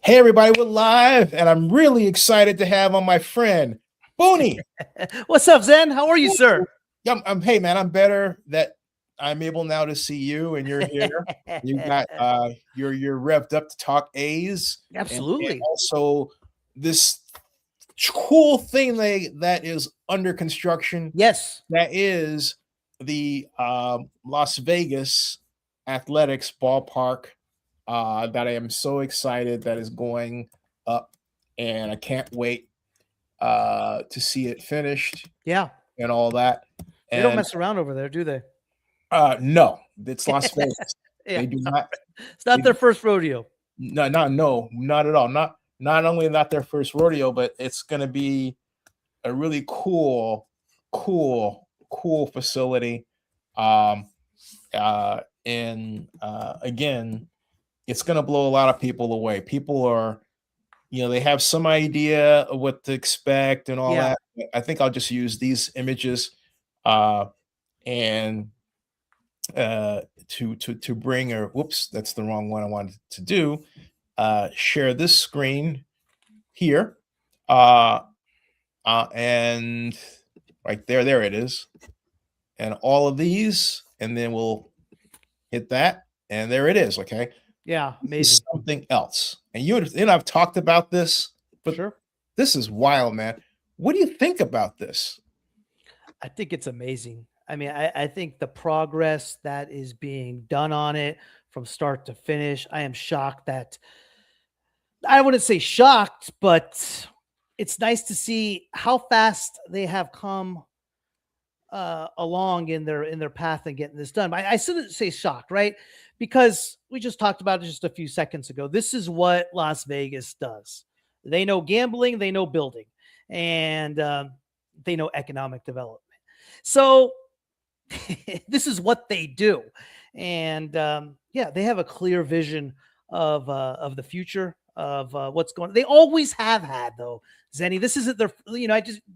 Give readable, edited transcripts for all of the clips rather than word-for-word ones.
Hey, everybody, we're live, and I'm really excited to have on my friend, Bunni. What's up, Zen? How are you, sir? Hey, man, I'm better that I'm able now to see you, and you're here. You got you're revved up to talk A's, and Absolutely. also this cool thing that is under construction. Yes. That is the Las Vegas Athletics Ballpark that I am so excited that is going up, and I can't wait to see it finished Yeah. and all that. They don't And mess around over there, do they? no, it's Las Vegas. Yeah. They do not. It's not They, their first rodeo. no, not at all. Not only not their first rodeo, but it's going to be a really cool facility. Um, and again, it's going to blow a lot of people away. People are, they have some idea of what to expect and all Yeah. that. I think I'll just use these images uh, and to bring, or whoops, that's the wrong one I wanted to do. Share this screen here, and right there it is, and all of these, and then we'll hit that, and there it is. Okay. Yeah. This Amazing. is something else. And I've talked about this, but Sure. this is wild, man. What do you think about this? I think it's amazing. I mean, I think the progress that is being done on it from start to finish, I am shocked that I wouldn't say shocked, but it's nice to see how fast they have come along in their path and getting this done. I shouldn't say shocked, right? Because we just talked about it just a few seconds ago. This is what Las Vegas does. They know gambling, they know building, and they know economic development. So this is what they do, and yeah, they have a clear vision of the future of what's going. They always have had, though. Zenny, this isn't their,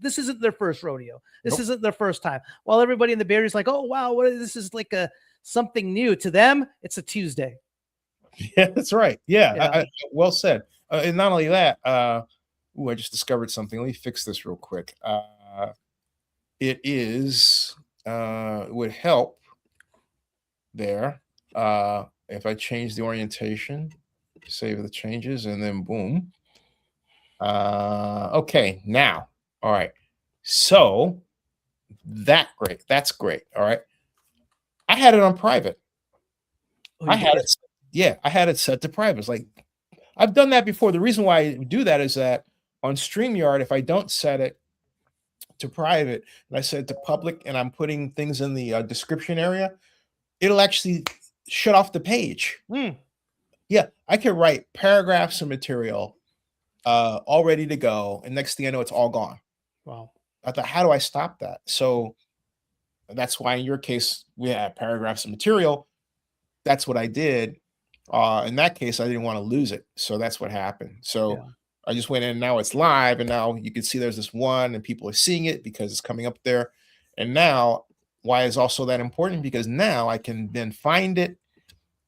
this isn't their first rodeo. This Nope. isn't their first time. While everybody in the Bay Area is like, oh wow, this is like something new to them. It's a Tuesday. Yeah, that's right. Yeah, Yeah. well said. And not only that, I just discovered something. Let me fix this real quick. It is would help there if I change the orientation, save the changes, and then boom. Okay, now, all right. So that's great. All right. I had it on private. Oh, I you had did? it. Yeah, I had it set to private. It's like I've done that before. The reason why I do that is that on StreamYard, if I don't set it to private and I set it to public and I'm putting things in the description area, it'll actually shut off the page. Hmm. Yeah, I can write paragraphs of material all ready to go, and next thing I know, it's all gone. Wow. I thought, how do I stop that? So that's why in your case we had paragraphs of material. That's what I did. In that case, I didn't want to lose it, so that's what happened. So Yeah. I just went in, and now it's live, and now you can see there's this one, and people are seeing it because it's coming up there. And now, why is also that important? Because now I can then find it,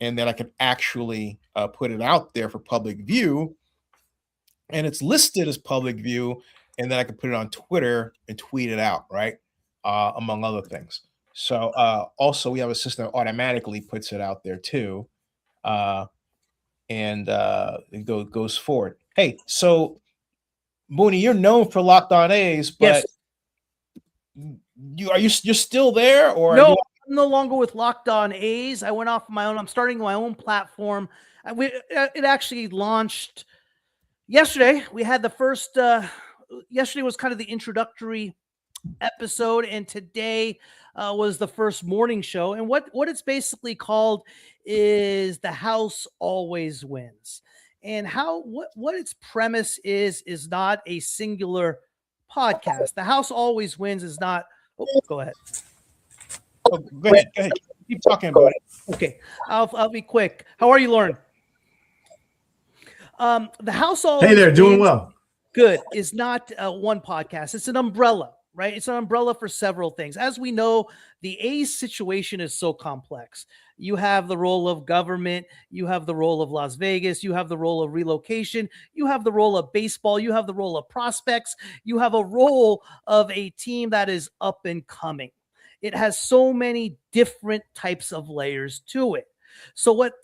and then I can actually put it out there for public view, and it's listed as public view, and then I can put it on Twitter and tweet it out, right? Among other things. So also we have a system that automatically puts it out there too. And it goes forward. Hey, so Bunni, you're known for Locked On A's, but Yes. you're still there, or No, I'm no longer with Locked On A's. I went off my own. I'm starting my own platform. It actually launched yesterday. We had the first. Yesterday was kind of the introductory episode, and today was the first morning show. And what it's basically called is The House Always Wins. And what its premise is not a singular podcast. The House Always Wins is not. Oh, go ahead. oh, go ahead. Keep talking about it. Okay, I'll be quick. How are you, Lauren? The House Always Hey there, doing Wins well. Good is not one podcast. It's an umbrella, right? It's an umbrella for several things. As we know, the A's situation is so complex. You have the role of government. You have the role of Las Vegas. You have the role of relocation. You have the role of baseball. You have the role of prospects. You have a role of a team that is up and coming. It has so many different types of layers to it. So what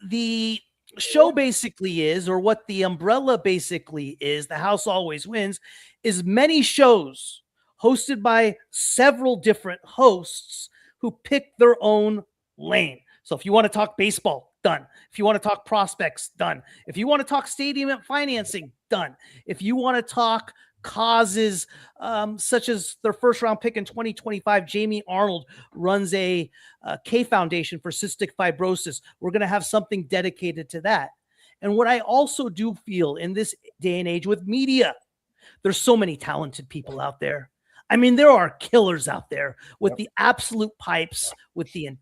the show basically is, or what the umbrella basically is, the house always wins, is many shows hosted by several different hosts who pick their own lane. So if you want to talk baseball, done. If you want to talk prospects, done. If you want to talk stadium financing, done. If you want to talk causes such as their first round pick in 2025, Jamie Arnold runs a K Foundation for cystic fibrosis. We're going to have something dedicated to that. And what I also do feel in this day and age with media, there's so many talented people out there. I mean, there are killers out there with the absolute pipes, with the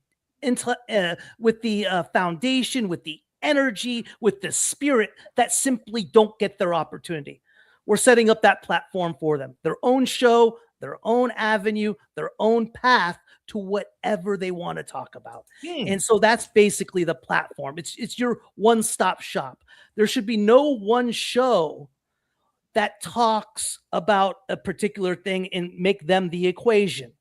foundation, with the energy, with the spirit that simply don't get their opportunity. We're setting up that platform for them, their own show, their own avenue, their own path to whatever they want to talk about. And so that's basically the platform. It's your one-stop shop. There should be no one show that talks about a particular thing and make them the equation.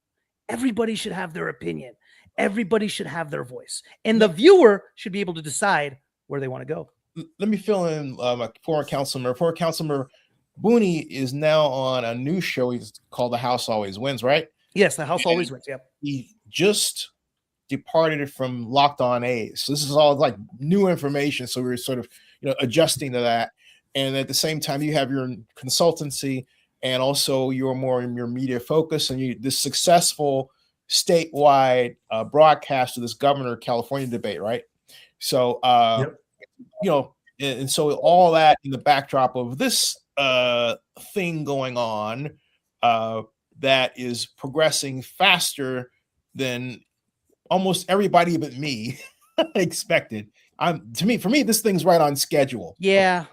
Everybody should have their opinion. Everybody should have their voice. And the viewer should be able to decide where they want to go. Let me fill in a former council member. Former council member Bunni is now on a new show. He's called The House Always Wins, right? Yes, The House Always Wins. Yep. He just departed from Locked On A's. So this is all like new information. So we're sort of, adjusting to that. And at the same time, you have your consultancy and also you're more in your media focus and this successful statewide broadcast of this governor California debate, right? So, and so all that in the backdrop of this thing going on that is progressing faster than almost everybody but me expected. For me, this thing's right on schedule. Yeah.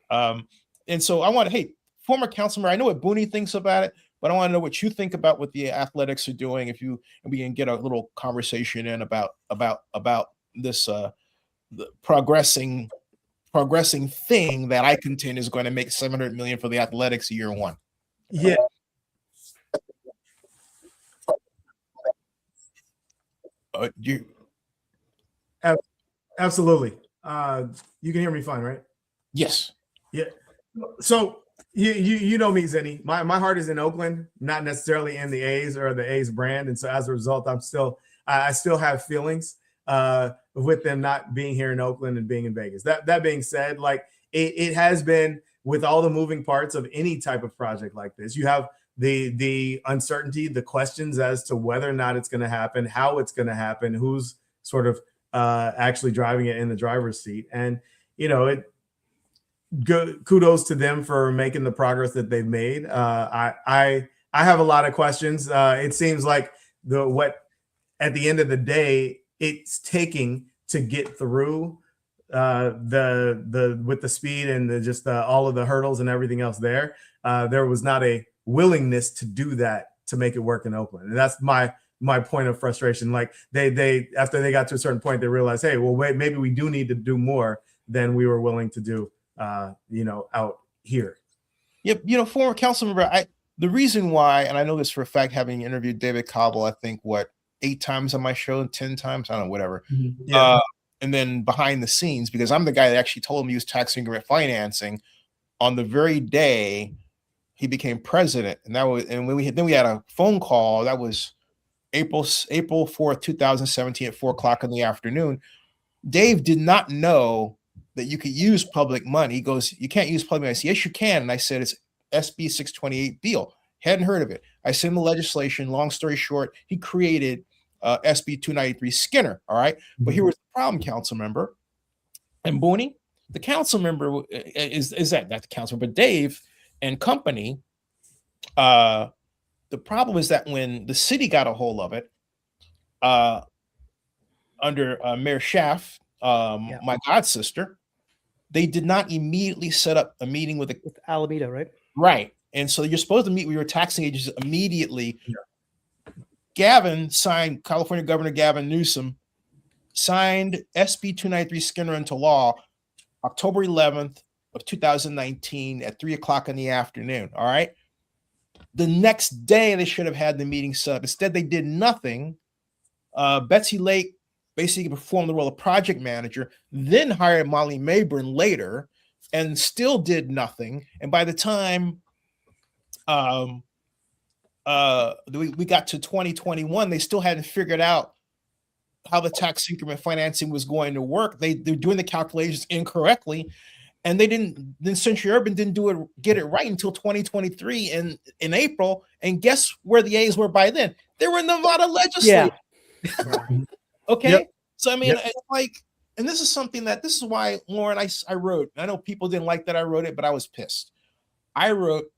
And so I want to, hey, former council member, I know what Bunni thinks about it, but I want to know what you think about what the athletics are doing. And we can get a little conversation in about this the progressing thing that I contend is going to make $700 million for the athletics year one. Yeah. Absolutely. You can hear me fine, right? Yes. Yeah. So you know me, Zenny. My heart is in Oakland, not necessarily in the A's or the A's brand, and so as a result, I still have feelings with them not being here in Oakland and being in Vegas. That being said, like it has been with all the moving parts of any type of project like this. You have the uncertainty, the questions as to whether or not it's going to happen, how it's going to happen, who's sort of actually driving it in the driver's seat, and kudos to them for making the progress that they've made. I have a lot of questions. It seems like what at the end of the day it's taking to get through with the speed and all of the hurdles and everything else there. There was not a willingness to do that to make it work in Oakland, and that's my point of frustration. Like they after they got to a certain point, they realized, hey, well, wait, maybe we do need to do more than we were willing to do. Out here. Yep. Former council member, the reason why, and I know this for a fact, having interviewed David Cobble, I think 8 times on my show, 10 times, I don't know, whatever. Mm-hmm. Yeah. And then behind the scenes, because I'm the guy that actually told him he was tax increment financing on the very day he became president. And when we had a phone call, that was April 4th, 2017 at 4:00 in the afternoon. Dave did not know that you could use public money. He goes, you can't use public money. I said, yes, you can. And I said, it's SB 628 deal. Hadn't heard of it. I sent him the legislation. Long story short, he created SB 293 Skinner. All right. Mm-hmm. But here was the problem, council member. And Bunni, the council member is that not the council, but Dave and company. The problem is that when the city got a hold of it, under Mayor Schaff, my god sister, they did not immediately set up a meeting with Alameda, right? Right. And so you're supposed to meet with your taxing agents immediately California Governor Gavin Newsom signed SB 293 Skinner into law October 11th of 2019 at 3:00 in the afternoon. All right. The next day they should have had the meeting set up. Instead, they did nothing. Betsy Lake basically performed the role of project manager, then hired Molly Mayburn later, and still did nothing. And by the time we got to 2021, they still hadn't figured out how the tax increment financing was going to work. They're doing the calculations incorrectly, and they didn't. Then Century Urban didn't get it right until 2023 in April. And guess where the A's were by then? They were in Nevada legislature. Yeah. Okay. Yep. So I mean, it's like, and this is why, Lauren, I wrote. I know people didn't like that I wrote it, but I was pissed. I wrote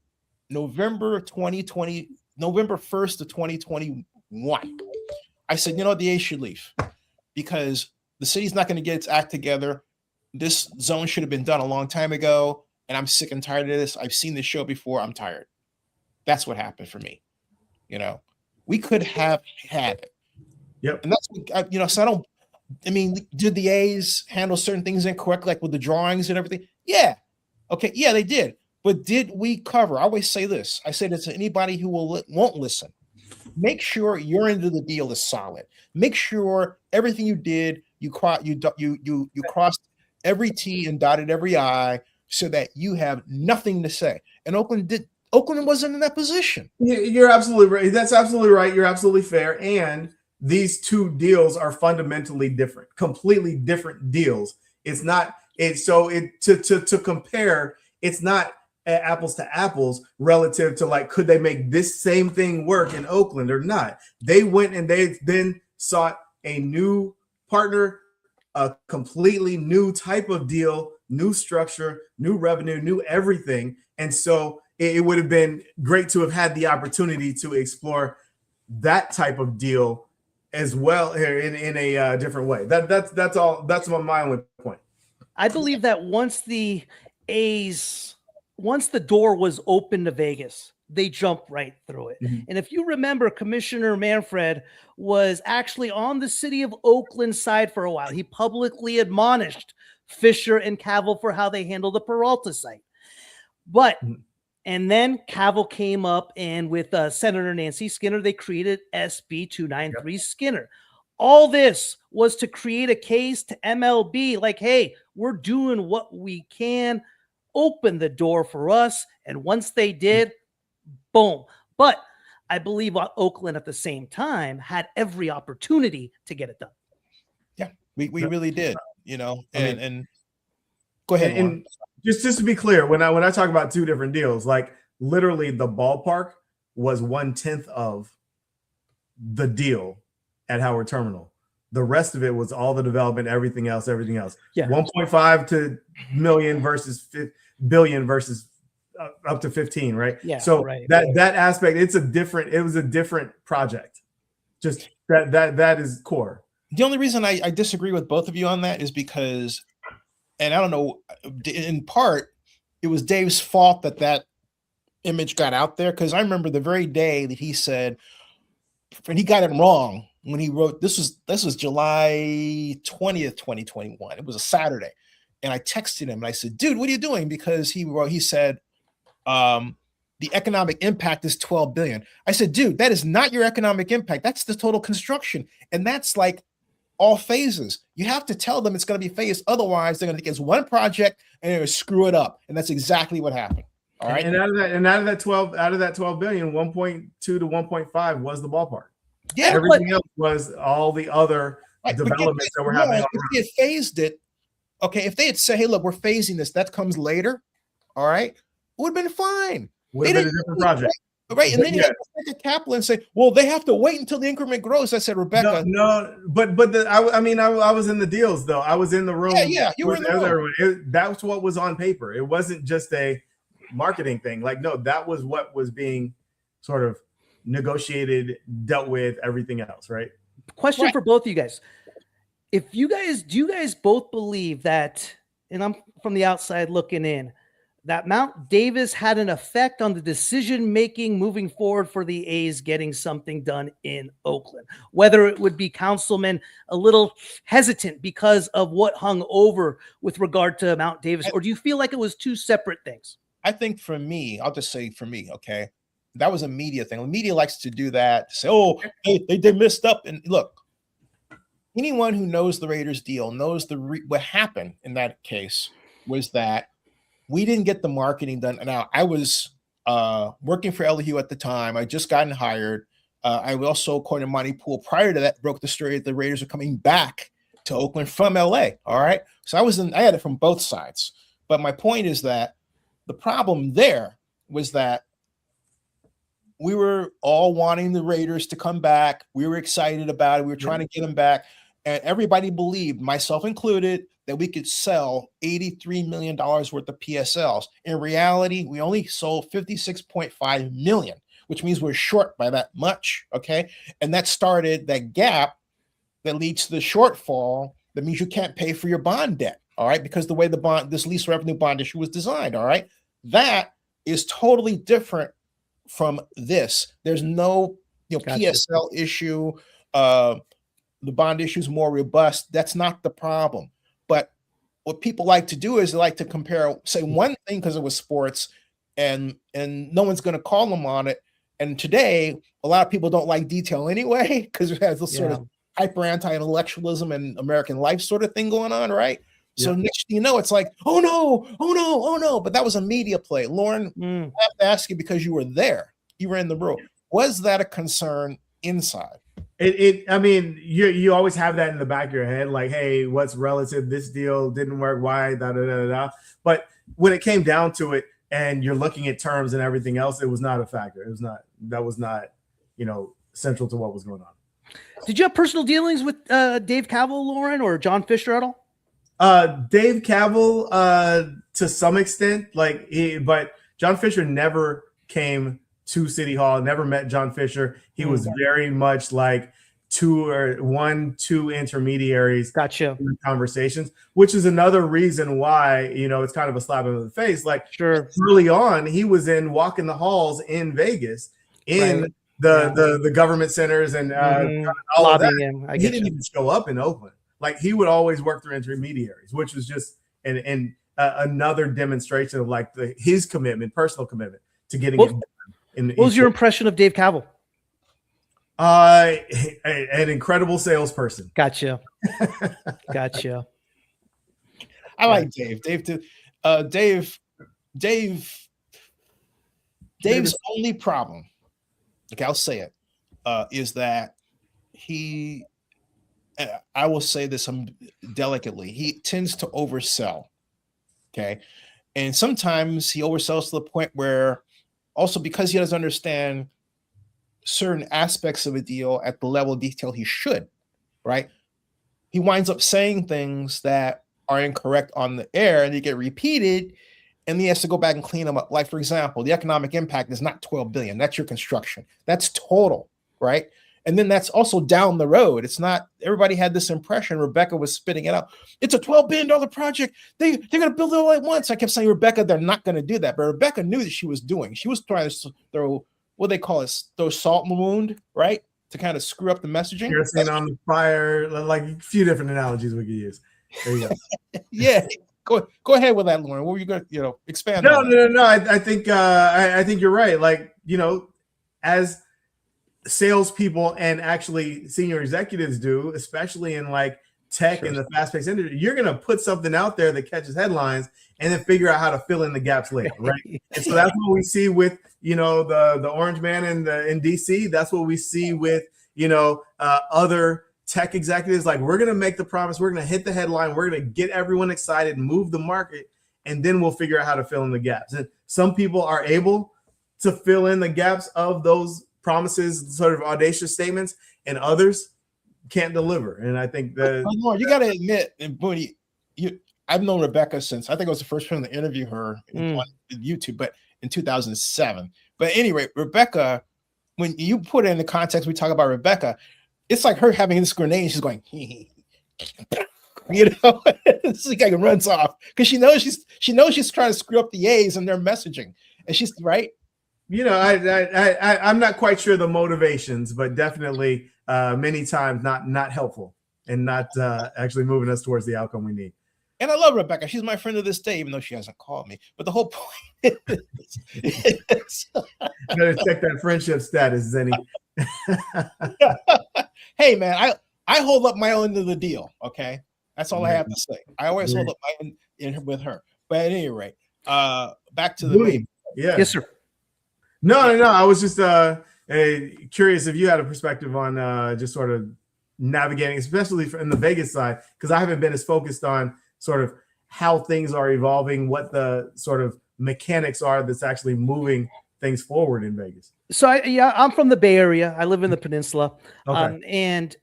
November 1st of 2021. I said, the A's should leave because the city's not going to get its act together. This zone should have been done a long time ago, and I'm sick and tired of this. I've seen this show before. I'm tired. That's what happened for me. We could have had it. Yep. And that's what, so did the A's handle certain things incorrectly, like with the drawings and everything? Yeah. Okay. Yeah, they did. But did we cover? I always say this. I say this to anybody who won't listen. Make sure your end of the deal is solid. Make sure everything you did, you crossed every T and dotted every I, so that you have nothing to say. And Oakland wasn't in that position. You're absolutely right. That's absolutely right. You're absolutely fair. And these two deals are fundamentally different, completely different deals. It's not. To compare. It's not apples to apples relative to, like, could they make this same thing work in Oakland or not? They went and they then sought a new partner, a completely new type of deal, new structure, new revenue, new everything. And so it would have been great to have had the opportunity to explore that type of deal as well in a different way. That's all. That's my only point. I believe that once the door was open to Vegas, they jumped right through it. Mm-hmm. And if you remember, Commissioner Manfred was actually on the city of Oakland side for a while. He publicly admonished Fisher and Cavill for how they handled the Peralta site. And then Cavill came up, and with Senator Nancy Skinner, they created SB 293 Skinner. All this was to create a case to MLB, like, hey, we're doing what we can, open the door for us. And once they did, boom. But I believe Oakland at the same time had every opportunity to get it done. Yeah, we really did, and go ahead. And just to be clear, when I talk about two different deals, like literally the ballpark was 1/10 of the deal at Howard Terminal. The rest of it was all the development, everything else. Yeah. 1.5 million versus billion versus up to 15, right? Yeah. So right. that aspect, it was a different project. Just that is core. The only reason I disagree with both of you on that is because, and I don't know, in part, it was Dave's fault that image got out there, because I remember the very day that he said, and he got it wrong when he wrote, this was July 20th, 2021. It was a Saturday. And I texted him and I said, dude, what are you doing? Because he said, the economic impact is 12 billion. I said, dude, that is not your economic impact. That's the total construction. And that's like all phases. You have to tell them it's going to be phased. Otherwise, they're going to think it's one project and they're going to screw it up. And that's exactly what happened. All right. And out of that 12 billion, 1.2 to 1.5 was the ballpark. Yeah. Everything else was all the other developments that were happening. If they had phased it, okay, if they had said, hey, look, we're phasing this, that comes later, all right, it would have been fine. Would have been a different project. Right. And then you had Rebecca Kaplan say, well, they have to wait until the increment grows. I said, Rebecca. I was in the deals, though. I was in the room. Yeah, you were in the room. That's what was on paper. It wasn't just a marketing thing. Like, no, that was what was being sort of negotiated, dealt with, everything else, right? Question for both of you guys. Do you guys both believe that, and I'm from the outside looking in, that Mount Davis had an effect on the decision-making moving forward for the A's getting something done in Oakland, whether it would be councilmen a little hesitant because of what hung over with regard to Mount Davis, or do you feel like it was two separate things? I think for me, I'll just say for me, okay, that was a media thing. The media likes to do that, to say, oh, they messed up. And look, anyone who knows the Raiders deal knows what happened in that case was that we didn't get the marketing done. Now, I was working for LU at the time. I just gotten hired. I also, according to Monty Poole, prior to that, broke the story that the Raiders are coming back to Oakland from LA. All right. So I had it from both sides. But my point is that the problem there was that we were all wanting the Raiders to come back. We were excited about it. We were trying to get them back. And everybody believed, myself included, that we could sell $83 million worth of PSLs. In reality, we only sold 56.5 million, which means we're short by that much, okay? And that started that gap that leads to the shortfall. That means you can't pay for your bond debt, all right? Because the way this lease revenue bond issue was designed, all right? That is totally different from this. There's no Gotcha. PSL issue. The bond issue is more robust. That's not the problem. But what people like to do is they like to compare, say one thing because it was sports, and no one's going to call them on it. And today, a lot of people don't like detail anyway because it has this sort of hyper anti-intellectualism and American life sort of thing going on, right? So next thing you know, it's like, oh no. But that was a media play. Lauren, I have to ask you, because you were there, you were in the room. Was that a concern inside? I mean, you always have that in the back of your head, like, hey, what's relative? This deal didn't work. Why? Da da da da. But when it came down to it, and you're looking at terms and everything else, it was not a factor. It was not. That was not, central to what was going on. Did you have personal dealings with Dave Cavill, Lauren, or John Fisher at all? Dave Cavill, to some extent, but John Fisher never came to City Hall, never met John Fisher. He was very much like two intermediaries. Gotcha. In the conversations, which is another reason why, it's kind of a slap in the face. Like, sure, early on, he was walking the halls in Vegas in the government centers and all of that. Him. He didn't even show up in Oakland. Like, he would always work through intermediaries, which was just another demonstration of his commitment, personal commitment to getting it done. What was your impression of Dave Cavill? An incredible salesperson. Gotcha. I like Dave. Dave's only problem, okay, I'll say it, is that he, I will say this delicately, he tends to oversell. Okay. And sometimes he oversells to the point where, also because he doesn't understand certain aspects of a deal at the level of detail he should, right? He winds up saying things that are incorrect on the air, and they get repeated, and he has to go back and clean them up. Like, for example, the economic impact is not 12 billion. That's your construction. That's total, right? And then that's also down the road. It's not, everybody had this impression, Rebecca was spitting it out, it's a $12 billion project. They're going to build it all at once. I kept saying, Rebecca, they're not going to do that. But Rebecca knew that she was trying to throw, what they call it, throw salt in the wound, right? To kind of screw up the messaging. Kerosene on the fire, like a few different analogies we could use. There you go. Yeah. Go ahead with that, Lauren. What were you going to, expand on? No. I think you're right. Like, as salespeople and actually senior executives do, especially in tech and the fast-paced industry, you're going to put something out there that catches headlines and then figure out how to fill in the gaps later, right? And so that's what we see with the Orange Man in DC. That's what we see with other tech executives. Like, we're going to make the promise, we're going to hit the headline, we're going to get everyone excited, move the market, and then we'll figure out how to fill in the gaps. And some people are able to fill in the gaps of those promises, sort of audacious statements, and others can't deliver. And I think that you got to admit, and Bunni, I've known Rebecca since, I think I was the first person to interview her on YouTube, but in 2007. But anyway, Rebecca, when you put it in the context, we talk about Rebecca, it's like her having this grenade. She's going, You know, this guy runs off because she knows she's trying to screw up the A's and their messaging, and she's right. You know, I'm not quite sure the motivations, but definitely many times not helpful and not actually moving us towards the outcome we need. And I love Rebecca. She's my friend to this day, even though she hasn't called me. But the whole point is better check that friendship status, Zenny. Hey, man, I hold up my end of the deal. Okay, that's all I have to say. I always hold up my end with her. But at any rate, back to the Bunni. Yeah. Yes, sir. No. I was just curious if you had a perspective on just sort of navigating, especially in the Vegas side, because I haven't been as focused on sort of how things are evolving, what the sort of mechanics are that's actually moving things forward in Vegas. So I'm from the Bay Area. I live in the peninsula. Okay. And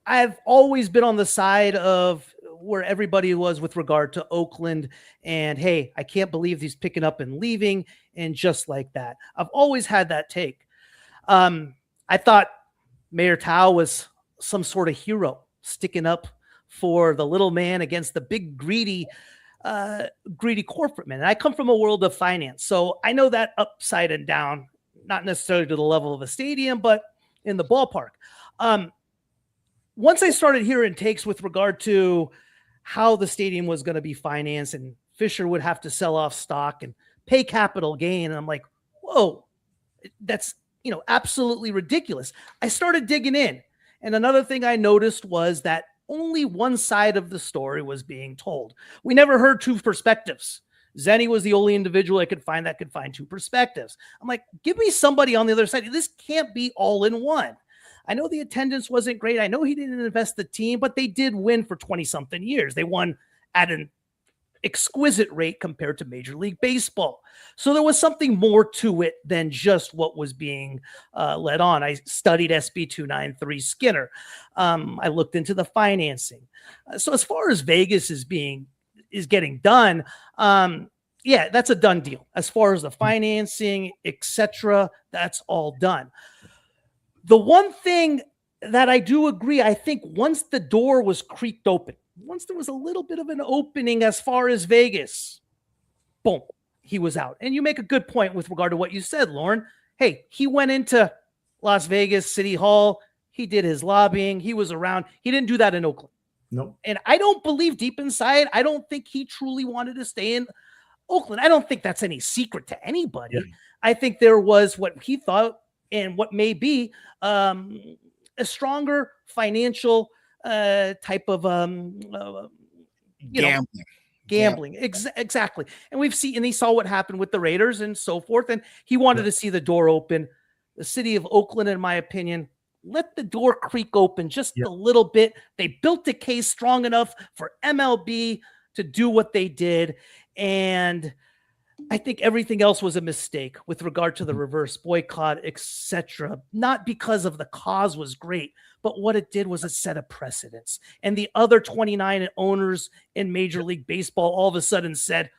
I've always been on the side of where everybody was with regard to Oakland. And hey, I can't believe he's picking up and leaving. And just like that, I've always had that take. I thought Mayor Tao was some sort of hero sticking up for the little man against the big greedy corporate man. And I come from a world of finance, so I know that upside and down, not necessarily to the level of a stadium, but in the ballpark. Once I started hearing takes with regard to how the stadium was going to be financed and Fisher would have to sell off stock and pay capital gain, and I'm like, whoa, that's absolutely ridiculous. I started digging in. And another thing I noticed was that only one side of the story was being told. We never heard two perspectives. Zenny was the only individual I could find that could find two perspectives. I'm like, give me somebody on the other side. This can't be all in one. I know the attendance wasn't great. I know he didn't invest the team, but they did win for 20-something years. They won at an exquisite rate compared to Major League Baseball. So there was something more to it than just what was being led on. I studied SB 293 Skinner. I looked into the financing. So as far as Vegas is getting done, yeah, that's a done deal. As far as the financing, etc., that's all done. The one thing that I do agree, I think once the door was creaked open, once there was a little bit of an opening as far as Vegas, boom, he was out. And you make a good point with regard to what you said, Lauren. Hey, he went into Las Vegas City Hall. He did his lobbying. He was around. He didn't do that in Oakland. Nope. And I don't believe deep inside, I don't think he truly wanted to stay in Oakland. I don't think that's any secret to anybody. Yeah. I think there was what he thought and what may be a stronger financial type of gambling. Exactly. And we've seen, and he saw what happened with the Raiders and so forth. And he wanted to see the door open. The city of Oakland, in my opinion, let the door creak open just a little bit. They built a case strong enough for MLB to do what they did. And I think everything else was a mistake with regard to the reverse boycott, etc. Not because of the cause was great, but what it did was it set a precedence. And the other 29 owners in Major League Baseball all of a sudden said,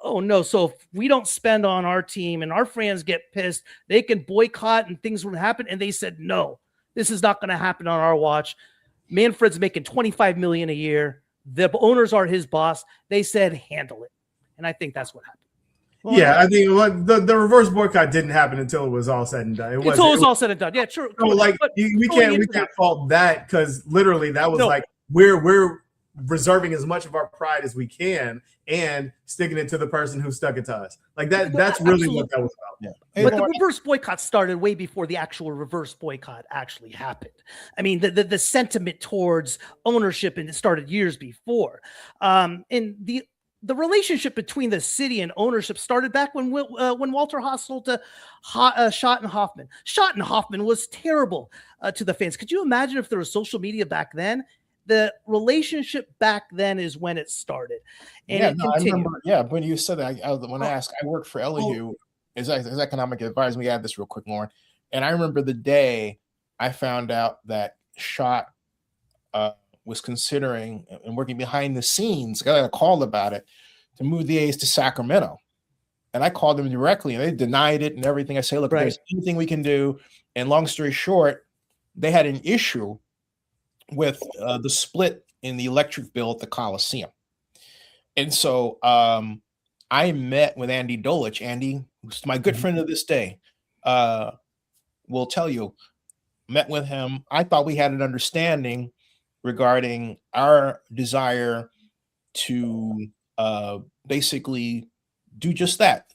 oh no, so if we don't spend on our team and our fans get pissed, they can boycott and things will happen. And they said, no, this is not going to happen on our watch. Manfred's making $25 million a year. The owners are his boss. They said, handle it. And I think that's what happened. Well, yeah, I think the reverse boycott didn't happen until it was all said and done. Until it was all said and done. Yeah, true. So we can't fault that, because literally that was like we're reserving as much of our pride as we can and sticking it to the person who stuck it to us. Like that. That's really what that was about. Yeah. But the reverse boycott started way before the actual reverse boycott actually happened. I mean, the sentiment towards ownership, and it started years before. And the relationship between the city and ownership started back when Walter Haas sold to Schottenhoffman. Schottenhoffman was terrible to the fans. Could you imagine if there was social media back then? The relationship back then is when it started. And I remember. Yeah, when you said that, when I asked, I worked for Elihu as economic advisor. We add this real quick, Lauren. And I remember the day I found out that Schott was considering and working behind the scenes. I got a call about it to move the A's to Sacramento. And I called them directly and they denied it and everything. I say, look, if there's anything we can do. And long story short, they had an issue with the split in the electric bill at the Coliseum. And so I met with Andy Dolich. Andy, who's my good friend of this day, will tell you, met with him. I thought we had an understanding regarding our desire to basically do just that,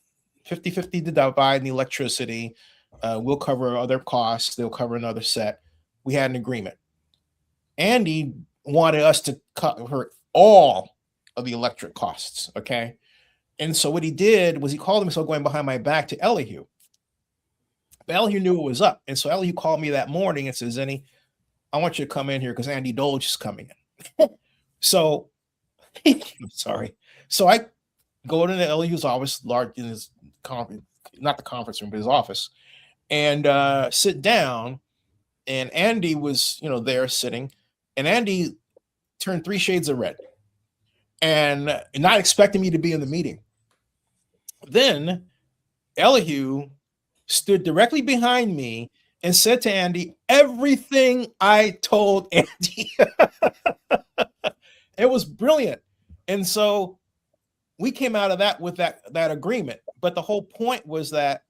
50-50 to divide in the electricity. We'll cover other costs. They'll cover another set. We had an agreement. Andy wanted us to cover all of the electric costs. Okay. And so what he did was he called himself going behind my back to Elihu. But Elihu knew it was up. And so Elihu called me that morning and says, Zenny, I want you to come in here because Andy Dolich is coming in. So I'm sorry. So I go to Elihu's office, large in his conference, not the conference room, but his office, and sit down. And Andy was, there sitting, and Andy turned 3 shades of red and not expecting me to be in the meeting. Then Elihu stood directly behind me and said to Andy everything I told Andy. It was brilliant. And so we came out of that with that agreement. But the whole point was that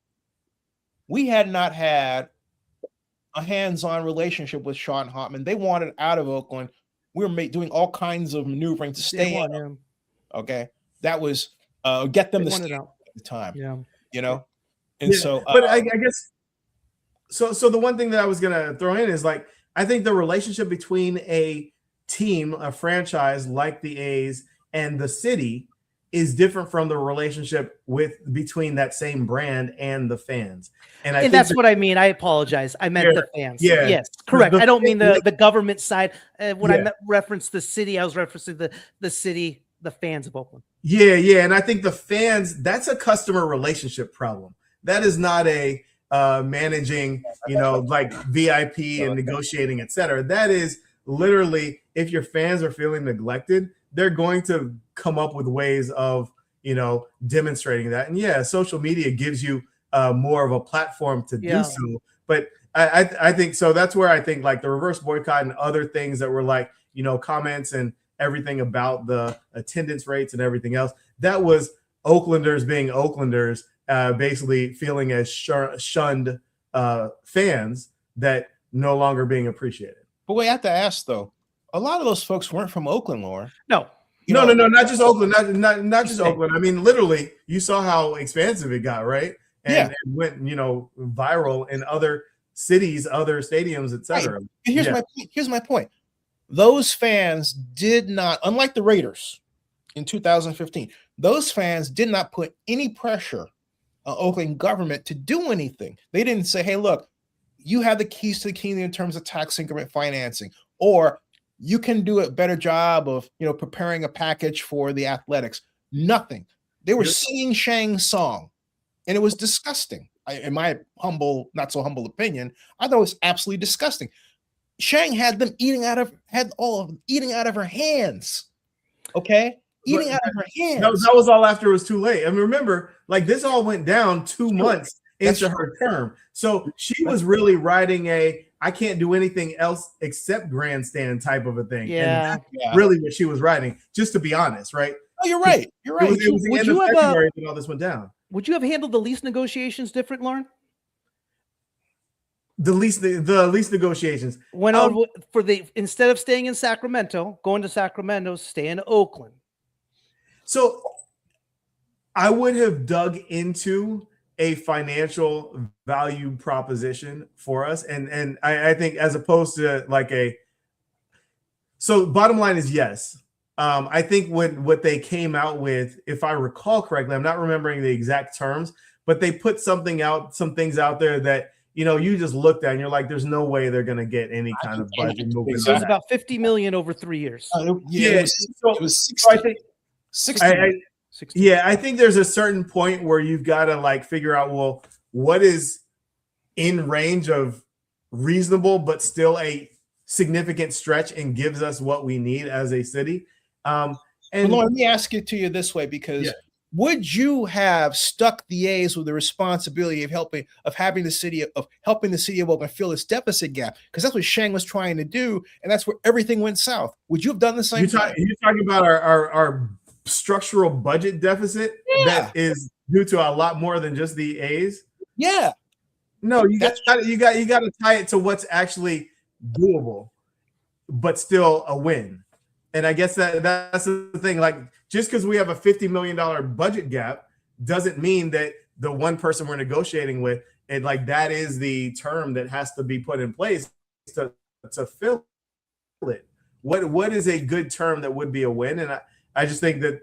we had not had a hands-on relationship with Sean Hartman. They wanted out of Oakland. We were doing all kinds of maneuvering to stay in. Okay. That was get them to stay out at the time. Yeah. And so but I guess so the one thing that I was gonna throw in is like, I think the relationship between a team, a franchise like the A's and the city is different from the relationship between that same brand and the fans. And that's what I mean. I apologize. I meant the fans. Yeah. Yes, correct. I don't mean the government side. When I referenced the city, I was referencing the city, the fans of Oakland. Yeah. And I think the fans, that's a customer relationship problem. That is not a managing, like VIP and negotiating, et cetera. That is literally, if your fans are feeling neglected, they're going to come up with ways of, demonstrating that. And social media gives you more of a platform to do so. But I think so. That's where I think like the reverse boycott and other things that were like, comments and everything about the attendance rates and everything else, that was Oaklanders being Oaklanders, basically feeling as shunned fans that no longer being appreciated. But we have to ask though, a lot of those folks weren't from Oakland, Laura. No, not just Oakland, not just Oakland. I mean, literally, you saw how expansive it got, right? And it went, viral in other cities, other stadiums, etc. Right. Here's my point. Those fans did not, unlike the Raiders in 2015, those fans did not put any pressure on Oakland government to do anything. They didn't say, hey, look, you have the keys to the kingdom in terms of tax increment financing, or you can do a better job of, preparing a package for the athletics. Nothing. They were singing Shang's song, and it was disgusting. In my humble, not so humble opinion, I thought it was absolutely disgusting. Shang had them eating out of her hands. Okay, eating out of her hands. That was all after it was too late. I mean, remember, like this all went down 2 months into her term, so she was really riding I can't do anything else except grandstand type of a thing. Yeah. And that's really what she was writing, just to be honest, right? Oh, you're right. You're right. It was the end of February when all this went down. Would you have handled the lease negotiations different, Lauren? The lease negotiations. Instead of staying in Sacramento, going to Sacramento, stay in Oakland. So I would have dug into a financial value proposition for us. And I think as opposed to so bottom line is yes. I think what they came out with, if I recall correctly, I'm not remembering the exact terms, but they put some things out there that, you just looked at and you're like, there's no way they're going to get any kind of budget movement. So it was about $50 million over 3 years. It was 60. So I think 60. I think there's a certain point where you've got to figure out, well, what is in range of reasonable, but still a significant stretch and gives us what we need as a city. Lauren, let me ask it to you this way, because would you have stuck the A's with the responsibility of helping the city of Oakland fill its deficit gap? Because that's what Shang was trying to do, and that's where everything went south. Would you have done the same thing? You're talking about our structural budget deficit that is due to a lot more than just the A's? Yeah. No, you got to tie it to what's actually doable, but still a win. And I guess that's the thing. Like, just because we have a $50 million budget gap doesn't mean that the one person we're negotiating with, and like that is the term that has to be put in place to fill it. What is a good term that would be a win? And I just think that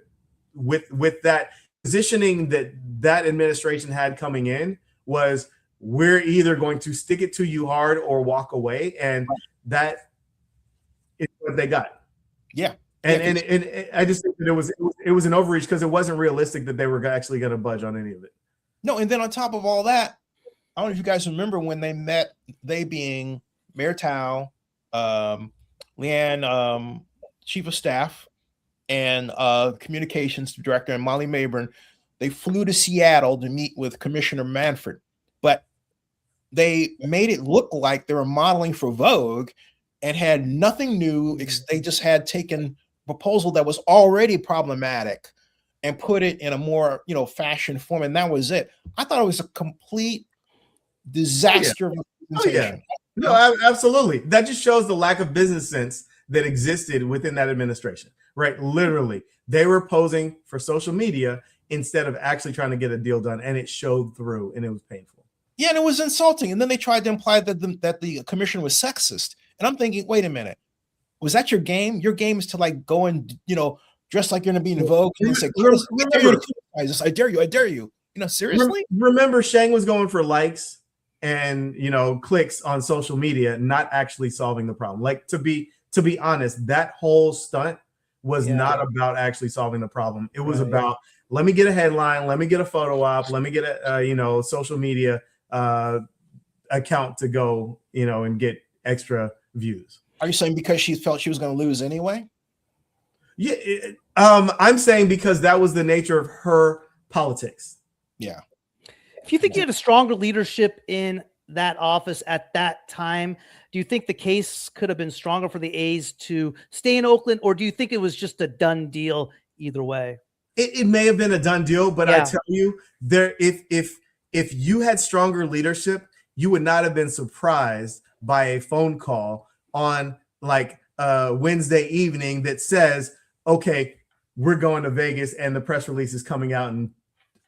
with that positioning that administration had coming in was, we're either going to stick it to you hard or walk away, and that is what they got. Yeah. And I just think that it was an overreach because it wasn't realistic that they were actually going to budge on any of it. No, and then on top of all that, I don't know if you guys remember when they met, they being Mayor Tao, Leanne, Chief of Staff, and Communications Director, and Molly Mayburn, they flew to Seattle to meet with Commissioner Manfred. But they made it look like they were modeling for Vogue and had nothing new. They just had taken a proposal that was already problematic and put it in a more, fashion form, and that was it. I thought it was a complete disaster. Oh, yeah. No, absolutely. That just shows the lack of business sense that existed within that administration, right? Literally, they were posing for social media instead of actually trying to get a deal done, and it showed through, and it was painful. Yeah, and it was insulting. And then they tried to imply that the commission was sexist. And I'm thinking, wait a minute, was that your game? Your game is to like go and dress like you're gonna be in Vogue and say, I dare you. Seriously? Remember, Shang was going for likes and clicks on social media, not actually solving the problem. Like, to be honest, that whole stunt was not about actually solving the problem. It was about, let me get a headline, let me get a photo op, let me get a social media account to go and get extra views. Are you saying because she felt she was going to lose anyway? Yeah, I'm saying because that was the nature of her politics. Yeah. If you think you had a stronger leadership in that office at that time, do you think the case could have been stronger for the A's to stay in Oakland, or do you think it was just a done deal either way? It may have been a done deal, but I tell you, if you had stronger leadership, you would not have been surprised by a phone call on like Wednesday evening that says, okay, we're going to Vegas and the press release is coming out in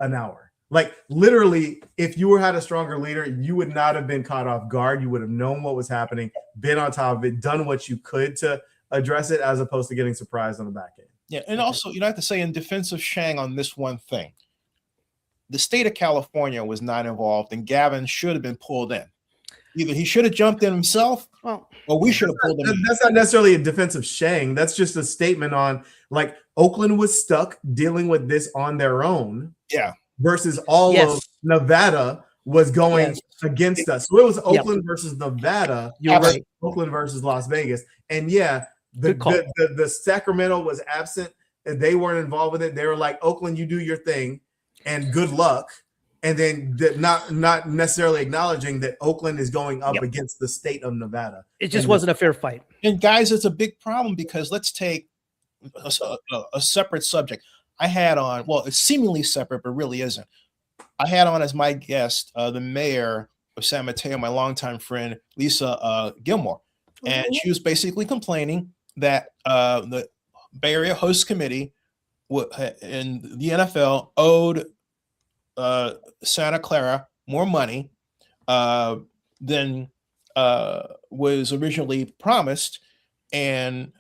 an hour. Like, literally, if you had a stronger leader, you would not have been caught off guard. You would have known what was happening, been on top of it, done what you could to address it, as opposed to getting surprised on the back end. Yeah, and also, I have to say, in defense of Shang on this one thing, the state of California was not involved, and Gavin should have been pulled in. Either he should have jumped in himself, or we should have pulled him in. That's not necessarily a defense of Shang. That's just a statement on, like, Oakland was stuck dealing with this on their own. Yeah. Versus all of Nevada was going against us. So it was Oakland versus Nevada. You're right. Oakland versus Las Vegas. And the Sacramento was absent. And they weren't involved with it. They were like, Oakland, you do your thing and good luck. And then not necessarily acknowledging that Oakland is going up against the state of Nevada. It just wasn't a fair fight. And guys, it's a big problem because let's take a separate subject. I had on, well, it's seemingly separate, but really isn't. I had on as my guest the mayor of San Mateo, my longtime friend, Lisa Gilmore. And she was basically complaining that the Bay Area Host Committee and the NFL owed Santa Clara more money than was originally promised. And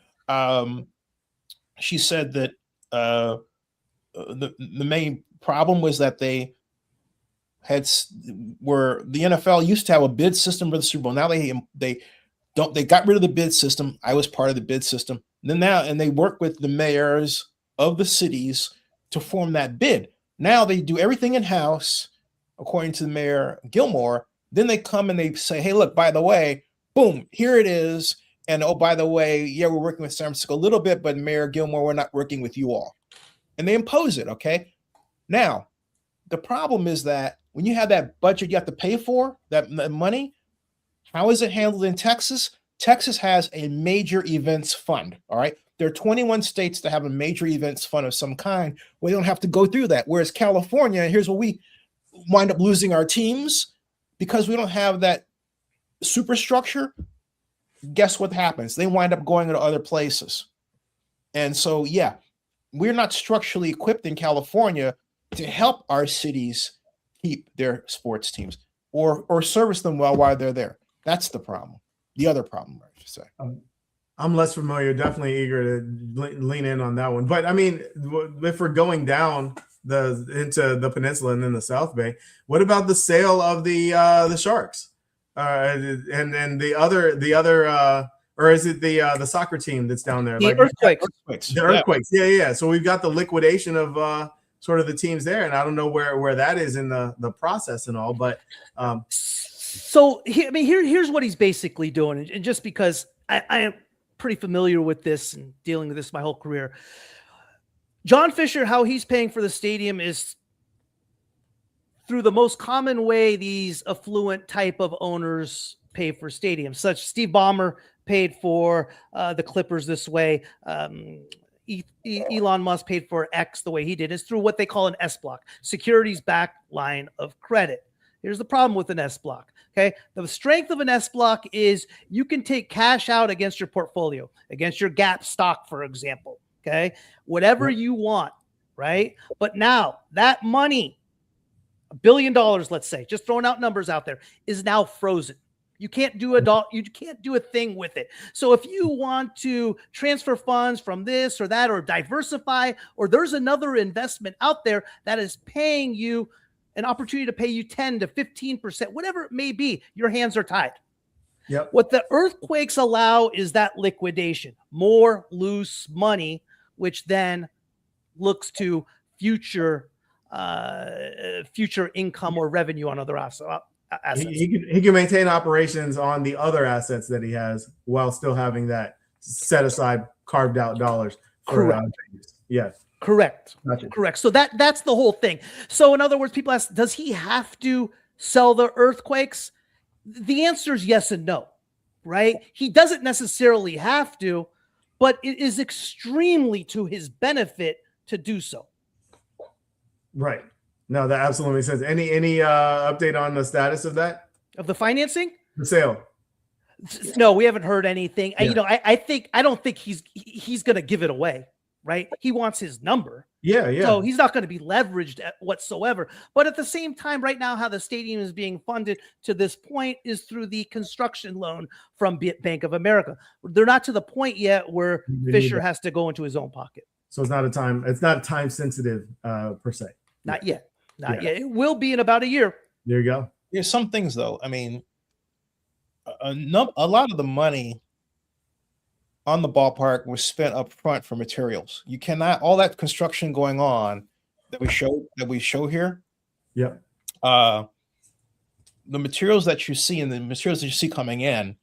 she said that the main problem was that the NFL used to have a bid system for the Super Bowl. Now they got rid of the bid system. I was part of the bid system. And they work with the mayors of the cities to form that bid. Now they do everything in-house, according to Mayor Gilmore. Then they come and they say, hey, look, by the way, boom, here it is. And oh, by the way, we're working with San Francisco a little bit, but Mayor Gilmore, we're not working with you all. And they impose it, okay? Now, the problem is that when you have that budget you have to pay for, that money, how is it handled in Texas? Texas has a major events fund. All right. There are 21 states that have a major events fund of some kind. We don't have to go through that. Whereas California, here's what we wind up losing our teams because we don't have that superstructure. Guess what happens? They wind up going to other places. And so, yeah, we're not structurally equipped in California to help our cities keep their sports teams or service them well while they're there. That's the problem. The other problem, I should say. I'm less familiar. Definitely eager to lean in on that one. But I mean, if we're going down into the peninsula and then the South Bay, what about the sale of the Sharks and the other or is it the soccer team that's down there? The Earthquakes. The Earthquakes. Yeah. So we've got the liquidation of sort of the teams there, and I don't know where that is in the process and all, but so here's what he's basically doing, and just because I am pretty familiar with this and dealing with this my whole career, John Fisher, how he's paying for the stadium is through the most common way these affluent type of owners pay for stadiums. Such Steve Ballmer paid for the Clippers this way. Elon Musk paid for X the way he did is through what they call an S block, securities backed line of credit. Here's the problem with an S block. Okay. The strength of an S block is you can take cash out against your portfolio, against your Gap stock, for example. Okay. Whatever you want. Right. But now that money, $1 billion, let's say, just throwing out numbers out there, is now frozen. You can't do you can't do a thing with it. So if you want to transfer funds from this or that, or diversify, or there's another investment out there that is paying you an opportunity to pay you 10 to 15%, whatever it may be, your hands are tied. Yep. What the earthquakes allow is that liquidation, more loose money, which then looks to future income or revenue on other assets. He can maintain operations on the other assets that he has while still having that set aside, carved out dollars. Correct. Yes. Correct. Gotcha. Correct. So that's the whole thing. So in other words, people ask, does he have to sell the earthquakes? The answer is yes and no, right? He doesn't necessarily have to, but it is extremely to his benefit to do so. Right. No, that absolutely makes sense. Any update on the status of that? Of the financing? The sale? No, we haven't heard anything. Yeah. I don't think he's going to give it away, right? He wants his number. Yeah. So he's not going to be leveraged whatsoever. But at the same time, right now, how the stadium is being funded to this point is through the construction loan from Bank of America. They're not to the point yet where Fisher has to go into his own pocket. So it's not time sensitive per se. Not yet. Not yet. It will be in about a year. There you go. There's some things though. I mean, a lot of the money on the ballpark was spent up front for materials. You cannot, all that construction going on that we show here. Yeah. The materials that you see and the materials that you see coming in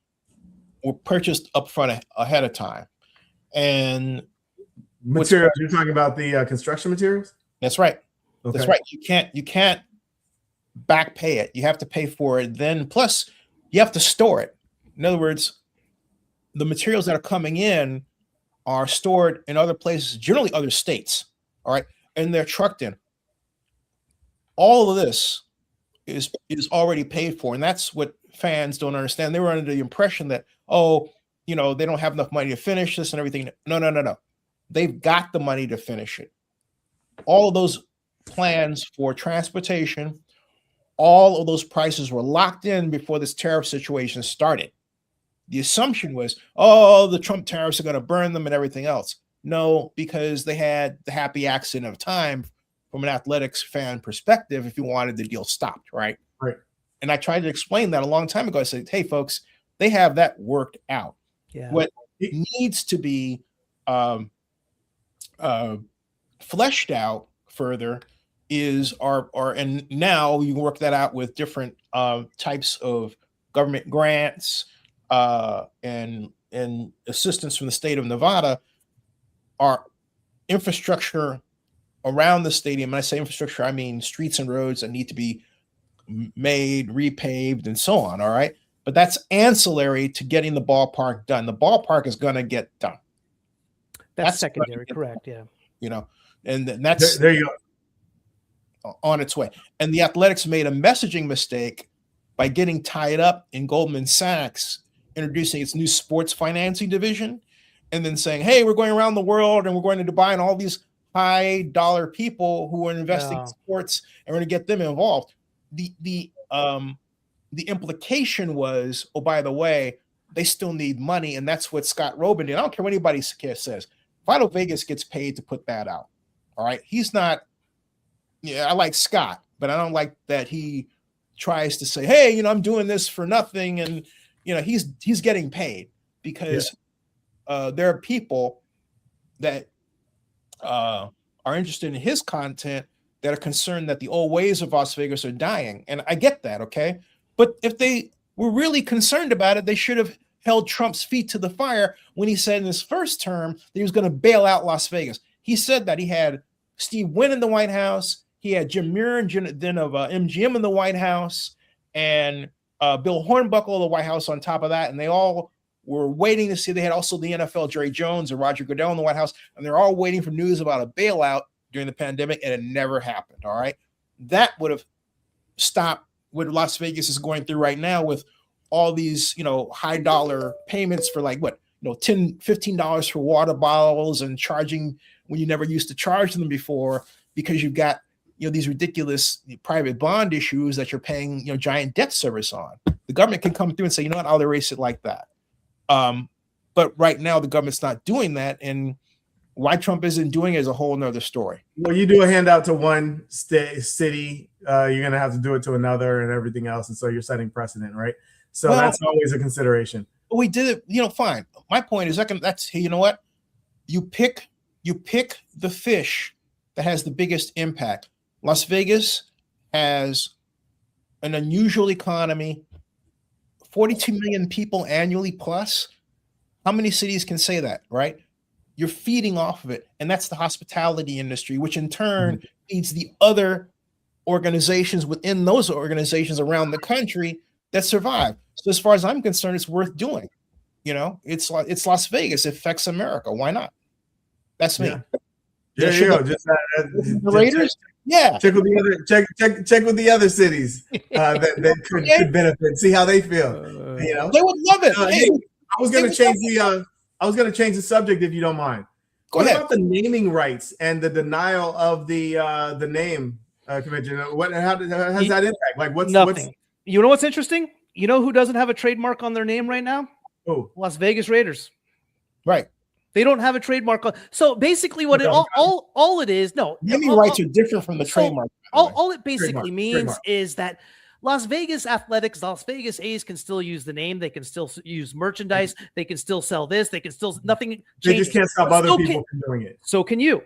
were purchased up front ahead of time. And materials, you're talking about the construction materials? That's right. Okay. That's right. You can't back pay it. You have to pay for it. Then plus you have to store it. In other words, the materials that are coming in are stored in other places, generally other states. All right. And they're trucked in. All of this is already paid for. And that's what fans don't understand. They were under the impression that, they don't have enough money to finish this and everything. No. They've got the money to finish it. All of those plans for transportation, all of those prices were locked in before this tariff situation started. The assumption was, the Trump tariffs are going to burn them and everything else. No, because they had the happy accident of time from an athletics fan perspective if you wanted the deal stopped, right? Right. And I tried to explain that a long time ago. I said, hey, folks, they have that worked out. Yeah. What needs to be fleshed out further is and now you can work that out with different types of government grants and assistance from the state of Nevada, are infrastructure around the stadium. And I say infrastructure, I mean streets and roads that need to be made, repaved, and so on. All right. But that's ancillary to getting the ballpark done. The ballpark is going to get done. That's secondary, correct? Done, you know, and that's there you go, on its way. And the Athletics made a messaging mistake by getting tied up in Goldman Sachs introducing its new sports financing division, and then saying, "Hey, we're going around the world and we're going to Dubai and all these high dollar people who are investing in sports, and we're going to get them involved." The implication was, oh, by the way, they still need money, and that's what Scott Robin did. I don't care what anybody says. Vital Vegas gets paid to put that out. All right, he's not. Yeah, I like Scott, but I don't like that he tries to say, "Hey, you know, I'm doing this for nothing," and you know, he's getting paid because there are people that are interested in his content that are concerned that the old ways of Las Vegas are dying, and I get that, okay. But if they were really concerned about it, they should have held Trump's feet to the fire when he said in his first term that he was going to bail out Las Vegas. He said that he had Steve Wynn in the White House, he had Jim Murin, then of MGM in the White House, and Bill Hornbuckle of the White House on top of that, and they all were waiting to see. They had also the NFL, Jerry Jones and Roger Goodell in the White House, and they're all waiting for news about a bailout during the pandemic, and it never happened. All right, that would have stopped what Las Vegas is going through right now with all these, you know, high dollar payments for like what, you know, $10, $15 for water bottles and charging when you never used to charge them before because you've got, you know, these ridiculous private bond issues that you're paying, you know, giant debt service on. The government can come through and say, you know what, I'll erase it like that. But right now the government's not doing that, and why Trump isn't doing it is a whole nother story. Well, you do a handout to one city, you're going to have to do it to another and everything else. And so you're setting precedent, right? So that's always a consideration. We did it, you know, fine. My point is that's, hey, you know what? You pick the fish that has the biggest impact. Las Vegas has an unusual economy, 42 million people annually plus. How many cities can say that, right? You're feeding off of it. And that's the hospitality industry, which in turn feeds the other organizations within those organizations around the country that survive. So as far as I'm concerned, it's worth doing. You know, it's Las Vegas. It affects America. Why not? That's me. Yeah, there you go. Just the Raiders. Check with the other check with the other cities that could benefit. See how they feel. You know, they would love it. I was going to change the subject if you don't mind. Go ahead. What about the naming rights and the denial of the name convention? How has that impact? Like nothing. You know what's interesting? You know who doesn't have a trademark on their name right now? Oh, Las Vegas Raiders. Right. They don't have a trademark on. So basically, what all it is, naming rights are different from the trademark. All it basically means is that Las Vegas Athletics, Las Vegas A's can still use the name. They can still use merchandise. They can still sell this. They can still nothing. They just can't stop other people from doing it. So can you?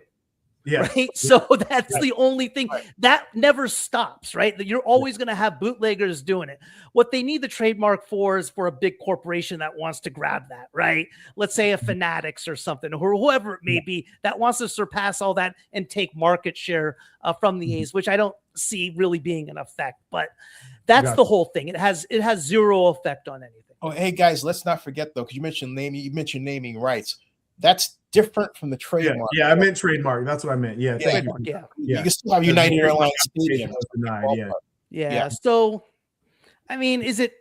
Yeah. Right. So that's the only thing that never stops, right? That you're always going to have bootleggers doing it. What they need the trademark for is for a big corporation that wants to grab that, right? Let's say a Fanatics or something, or whoever it may be that wants to surpass all that and take market share from the A's, which I don't see really being an effect, but that's the whole thing. It has zero effect on anything. Oh, hey guys, let's not forget though, because you mentioned naming rights. That's different from the trademark. Yeah, I meant trademark. That's what I memeant. Yeah, trademark. You. You can still have United Airlines Stadium. Yeah. So, I mean, is it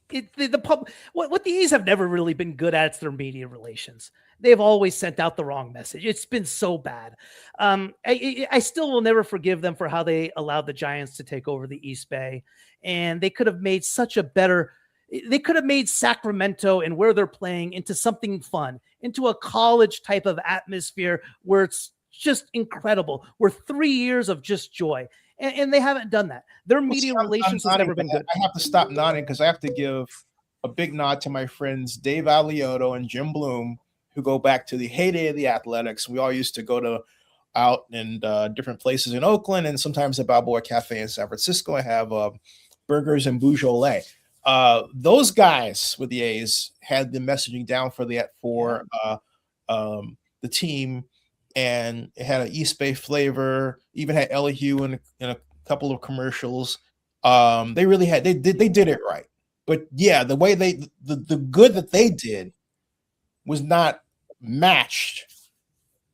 the pub? What the A's have never really been good at is their media relations. They've always sent out the wrong message. It's been so bad. I still will never forgive them for how they allowed the Giants to take over the East Bay, and they could have made such a better. They could have made Sacramento and where they're playing into something fun, into a college type of atmosphere where it's just incredible. We're 3 years of just joy, and they haven't done that. Their media relations has never been good. I have to stop nodding because I have to give a big nod to my friends Dave Alioto and Jim Bloom, who go back to the heyday of the Athletics. We all used to go out in different places in Oakland and sometimes at Balboa Cafe in San Francisco and have burgers and Beaujolais. Those guys with the A's had the messaging down for the team, and it had an East Bay flavor. Even had Elihu in a couple of commercials. They really had they did it right. But yeah, the way the good that they did was not matched.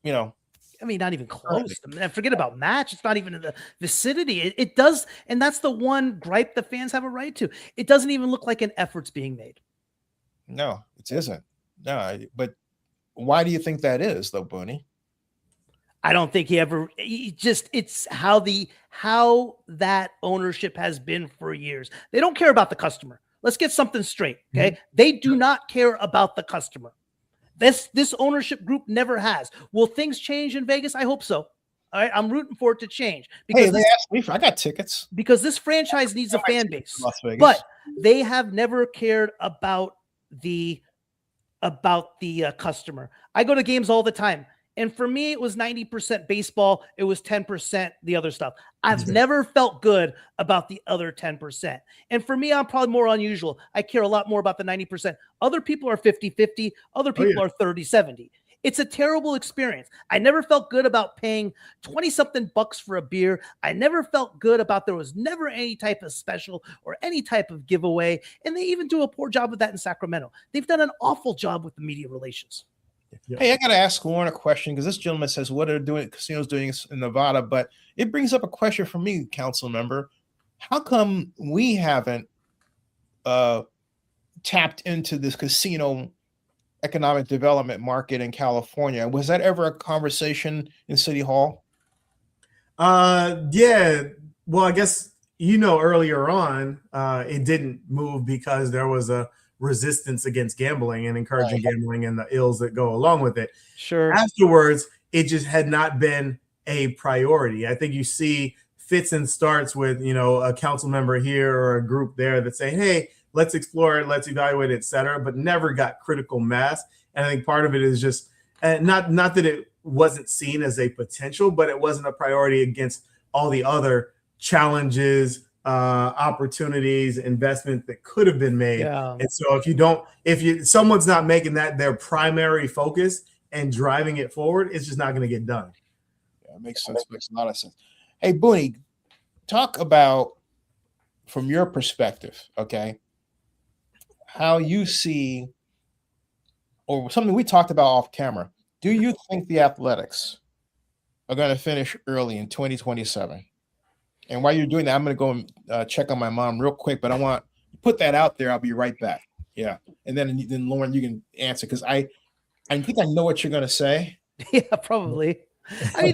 I mean, not even close. Forget about match. It's not even in the vicinity. It does, and that's the one gripe the fans have a right to. It doesn't even look like an effort's being made. No, it isn't. No, but why do you think that is, though, Bunny? I don't think it's how that ownership has been for years. They don't care about the customer. Let's get something straight. Okay. Mm-hmm. They do not care about the customer. This ownership group never has. Will things change in Vegas? I hope so. All right. I'm rooting for it to change. Because they asked me I got tickets. Because this franchise needs a fan base. But they have never cared about the customer. I go to games all the time. And for me, it was 90% baseball. It was 10% the other stuff. I've never felt good about the other 10%. And for me, I'm probably more unusual. I care a lot more about the 90%. Other people are 50-50. Other people are 30-70. It's a terrible experience. I never felt good about paying 20-something bucks for a beer. I never felt good about there was never any type of special or any type of giveaway. And they even do a poor job of that in Sacramento. They've done an awful job with the media relations. Hey, I got to ask Lauren a question because this gentleman says what are casinos doing in Nevada, but it brings up a question for me, council member. How come we haven't tapped into this casino economic development market in California? Was that ever a conversation in City Hall? Yeah. Well, I guess, earlier on, it didn't move because there was a resistance against gambling and encouraging gambling and the ills that go along with it. Sure. Afterwards, it just had not been a priority. I think you see fits and starts with, a council member here or a group there that say, hey, let's explore it, let's evaluate it, et cetera, but never got critical mass. And I think part of it is just not that it wasn't seen as a potential, but it wasn't a priority against all the other challenges, opportunities, investment that could have been made. Yeah. And so if someone's not making that their primary focus and driving it forward, it's just not going to get done. Yeah, it makes sense. Makes a lot of sense. Hey, Bunni, talk about from your perspective, okay, how you see, or something we talked about off camera. Do you think the Athletics are going to finish early in 2027? And while you're doing that, I'm going to go and check on my mom real quick, but I want to put that out there. I'll be right back. Yeah. And then Lauren, you can answer because I think I know what you're going to say. Yeah, probably. I mean,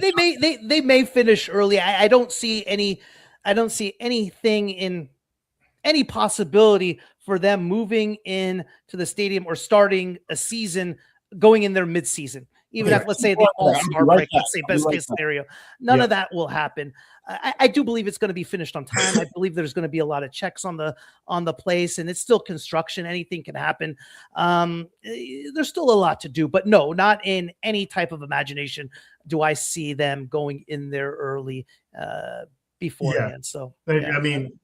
they may finish early. I don't see anything in any possibility for them moving in to the stadium or starting a season going in their midseason. Even if, let's say, the all-star break, let's say best case scenario, none of that will happen. I do believe it's going to be finished on time. I believe there's going to be a lot of checks on the place, and it's still construction. Anything can happen. There's still a lot to do, but no, not in any type of imagination do I see them going in there early beforehand. Yeah. So, yeah. I mean,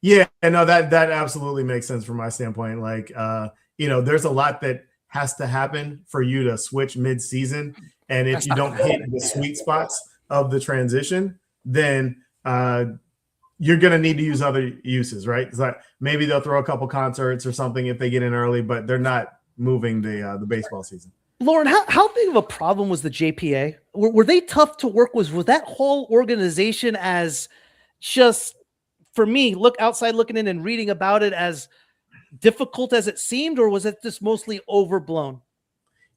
yeah, no, that absolutely makes sense from my standpoint. Like, there's a lot that has to happen for you to switch mid-season. And if you don't hit the sweet spots of the transition, then you're going to need to use other uses, right? It's like maybe they'll throw a couple concerts or something if they get in early, but they're not moving the baseball season. Lauren, how big of a problem was the JPA? Were they tough to work with? Was that whole organization as just, for me, looking in and reading about it, as difficult as it seemed, or was it just mostly overblown?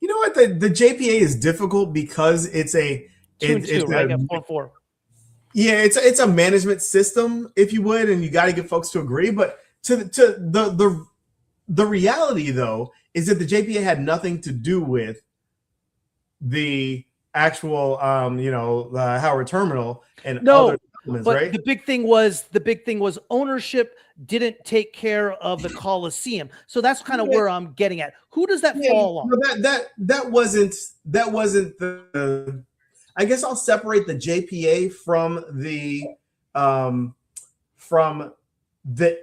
You know what? The JPA is difficult because it's a 4-4. Yeah, it's a management system, if you would, and you got to get folks to agree. But to the reality, though, is that the JPA had nothing to do with the actual Howard Terminal and other. But right? the big thing was ownership didn't take care of the Coliseum. So that's kind of where I'm getting at. Who does that fall on? No, that wasn't the. I guess I'll separate the JPA from the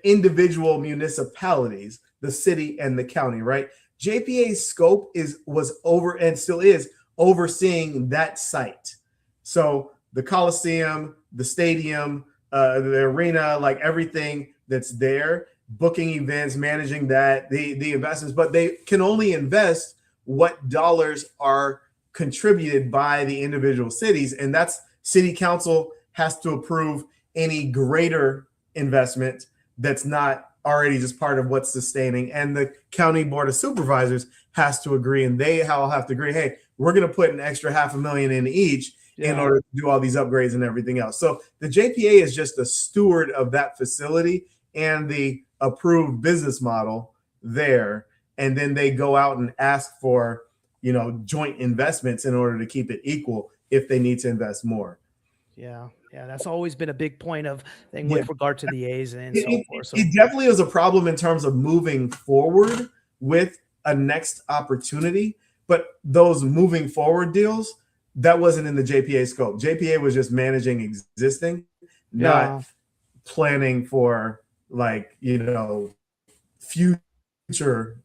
individual municipalities, the city and the county. Right? JPA's scope was over and still is overseeing that site. So the Coliseum, the stadium, the arena, like everything that's there, booking events, managing that, the investments, but they can only invest what dollars are contributed by the individual cities. And that's city council has to approve any greater investment that's not already just part of what's sustaining. And the county board of supervisors has to agree, and they all have to agree, hey, we're going to put an extra $500,000 in each in order to do all these upgrades and everything else. So the JPA is just a steward of that facility and the approved business model there. And then they go out and ask for, joint investments in order to keep it equal if they need to invest more. Yeah. That's always been a big point of thing with regard to the A's and so forth. So. It definitely is a problem in terms of moving forward with a next opportunity, but those moving forward deals, that wasn't in the JPA scope. JPA was just managing existing, not planning for future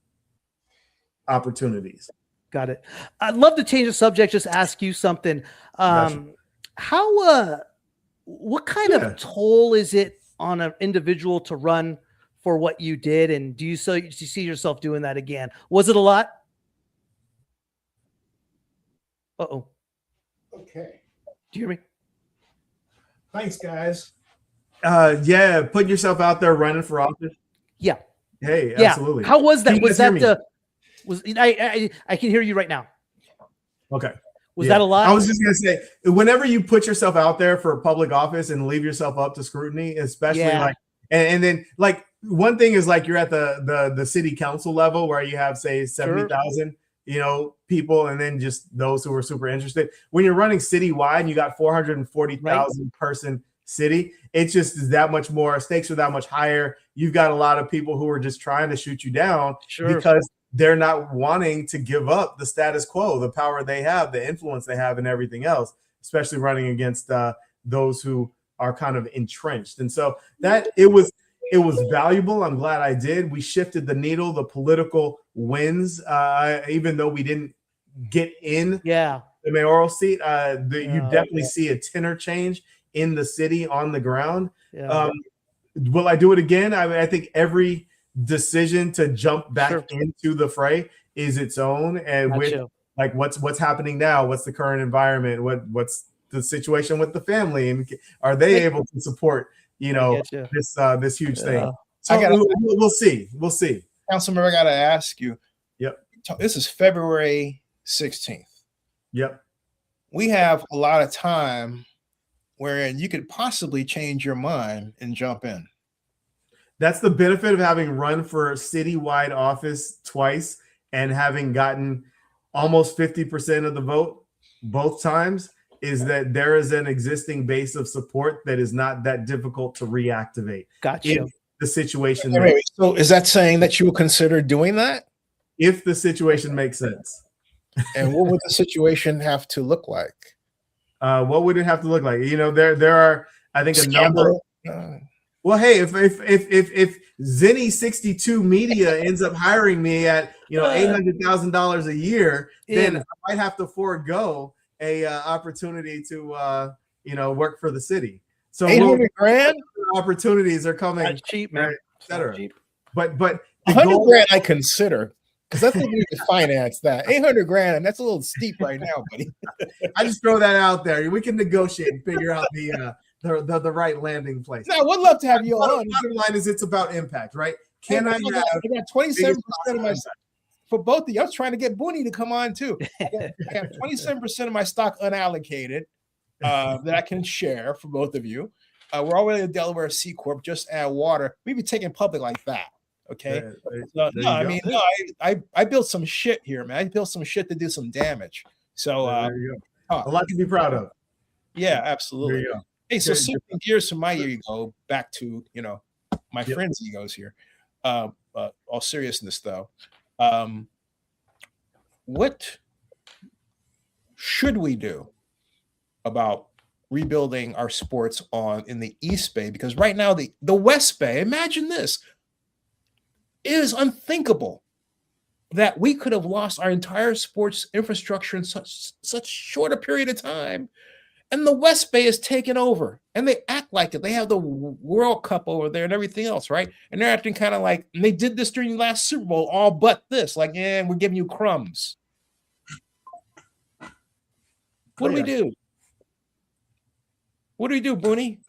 opportunities. Got it. I'd love to change the subject, just ask you something. What kind of toll is it on an individual to run for what you did? And do you see yourself doing that again? Was it a lot? Uh-oh. Okay. Do you hear me? Thanks, guys. Putting yourself out there running for office. Yeah. Hey, absolutely. How was that? I can hear you right now. Okay. Was that a lot? I was just going to say, whenever you put yourself out there for public office and leave yourself up to scrutiny, especially and then one thing is you're at the city council level where you have, say, 70,000, people, and then just those who are super interested. When you're running citywide and you got 440,000 person city, it just is that much more, stakes are that much higher. You've got a lot of people who are just trying to shoot you down because they're not wanting to give up the status quo, the power they have, the influence they have, and everything else, especially running against those who are kind of entrenched. And so that it was valuable. I'm glad I did. We shifted the needle, the political winds, even though we didn't get in the mayoral seat. You definitely see a tenor change in the city on the ground. Will I do it again? I think every decision to jump back into the fray is its own, and with what's happening now, what's the current environment, what's the situation with the family, and are they able to support this huge thing? So we'll see. Councilmember, I gotta ask you. Yep. This is February 16th. Yep. We have a lot of time wherein you could possibly change your mind and jump in. That's the benefit of having run for citywide office twice and having gotten almost 50% of the vote both times, is that there is an existing base of support that is not that difficult to reactivate. Gotcha. If the situation so is that saying that you will consider doing that? If the situation makes sense. And what would the situation have to look like? What would it have to look like? There are, I think, a number. Well, hey, if Zenny 62 Media ends up hiring me at $800,000 a year, then I might have to forego a opportunity to work for the city. So $800,000 opportunities are coming. That's cheap, man. Etc. But $100,000 I consider, because I think we need to finance that. $800,000, that's a little steep right now, buddy. I just throw that out there. We can negotiate and figure out the right landing place. No, I would love to have you on. The bottom line is it's about impact, right? I got 27% of my for both of you. I was trying to get Bunni to come on too. I have 27% of my stock unallocated that I can share for both of you. We're already a Delaware C Corp, just add water. We'd be taking public like that. Okay. I built some shit here, man. I built some shit to do some damage. So a lot to be proud of. Yeah, absolutely. Hey, so shifting gears from my ego back to my friends' egos here. All seriousness though, what should we do about rebuilding our sports in the East Bay? Because right now the West Bay, imagine this, it is unthinkable that we could have lost our entire sports infrastructure in such short a period of time. And the West Bay is taken over, and they act like it. They have the World Cup over there and everything else, right? And they're acting kind of like, and they did this during the last Super Bowl, all but this. Like, yeah, we're giving you crumbs. What do we do? What do we do, Bunni?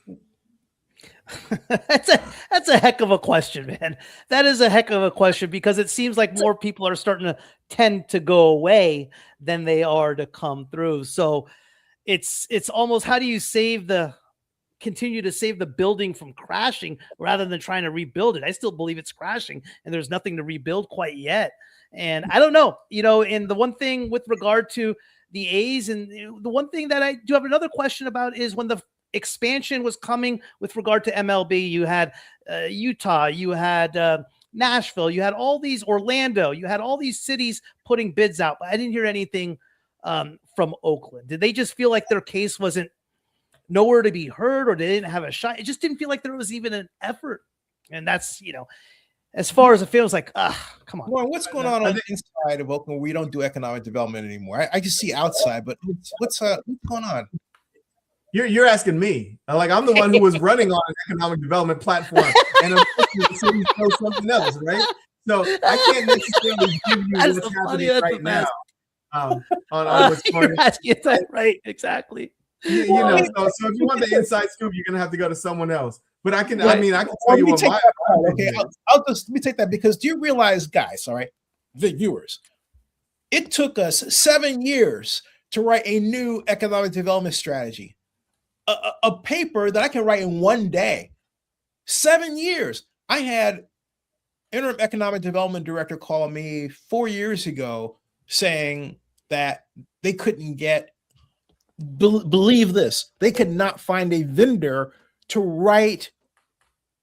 That's a heck of a question, man. That is a heck of a question, because it seems like more people are starting to tend to go away than they are to come through. So it's almost, how do you continue to save the building from crashing rather than trying to rebuild it? I still believe it's crashing and there's nothing to rebuild quite yet. And I don't know, and the one thing with regard to the A's, and the one thing that I do have another question about is when the expansion was coming with regard to MLB, you had Utah, you had Nashville, you had all these, Orlando, you had all these cities putting bids out, but I didn't hear anything from Oakland. Did they just feel like their case wasn't nowhere to be heard, or they didn't have a shot? It just didn't feel like there was even an effort. And that's, as far as it feels like, come on. Well, what's going on the inside of Oakland? We don't do economic development anymore. I can see outside, but what's going on? You're asking me. Like, I'm the one who was running on an economic development platform, and unfortunately, the city knows something else, right? So I can't necessarily give you what's happening right now. On what's going on. That right, exactly. So if you want the inside scoop, you're gonna have to go to someone else. But I can, I can tell you what my. Okay, let me take that, because do you realize, guys? All right, the viewers, it took us 7 years to write a new economic development strategy, a paper that I can write in one day. 7 years. I had interim economic development director call me 4 years ago saying that they couldn't believe this. They could not find a vendor to write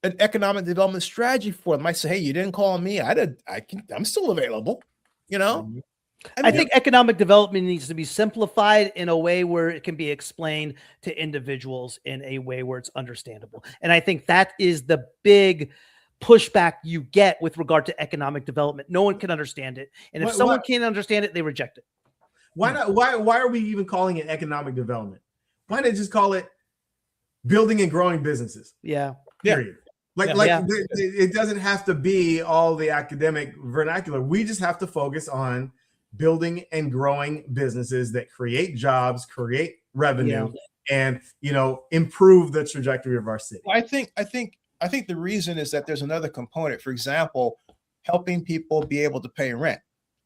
an economic development strategy for them. I say, hey, you didn't call me. I'm still available. I think economic development needs to be simplified in a way where it can be explained to individuals in a way where it's understandable. And I think that is the big pushback you get with regard to economic development. No one can understand it. And if someone can't understand it, they reject it. Why not? Why are we even calling it economic development? Why not just call it building and growing businesses? Yeah. Period. It doesn't have to be all the academic vernacular. We just have to focus on building and growing businesses that create jobs, create revenue, and improve the trajectory of our city. I think the reason is that there's another component. For example, helping people be able to pay rent.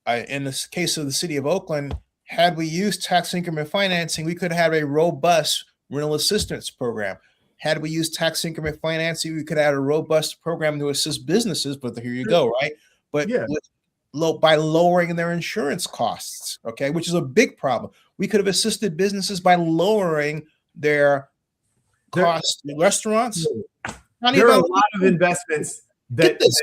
In the case of the city of Oakland, had we used tax increment financing, we could have a robust rental assistance program. Had we used tax increment financing, we could have a robust program to assist businesses. But here you go, right? But by lowering their insurance costs, okay, which is a big problem. We could have assisted businesses by lowering their costs. Restaurants. There are a lot of investments. Get this.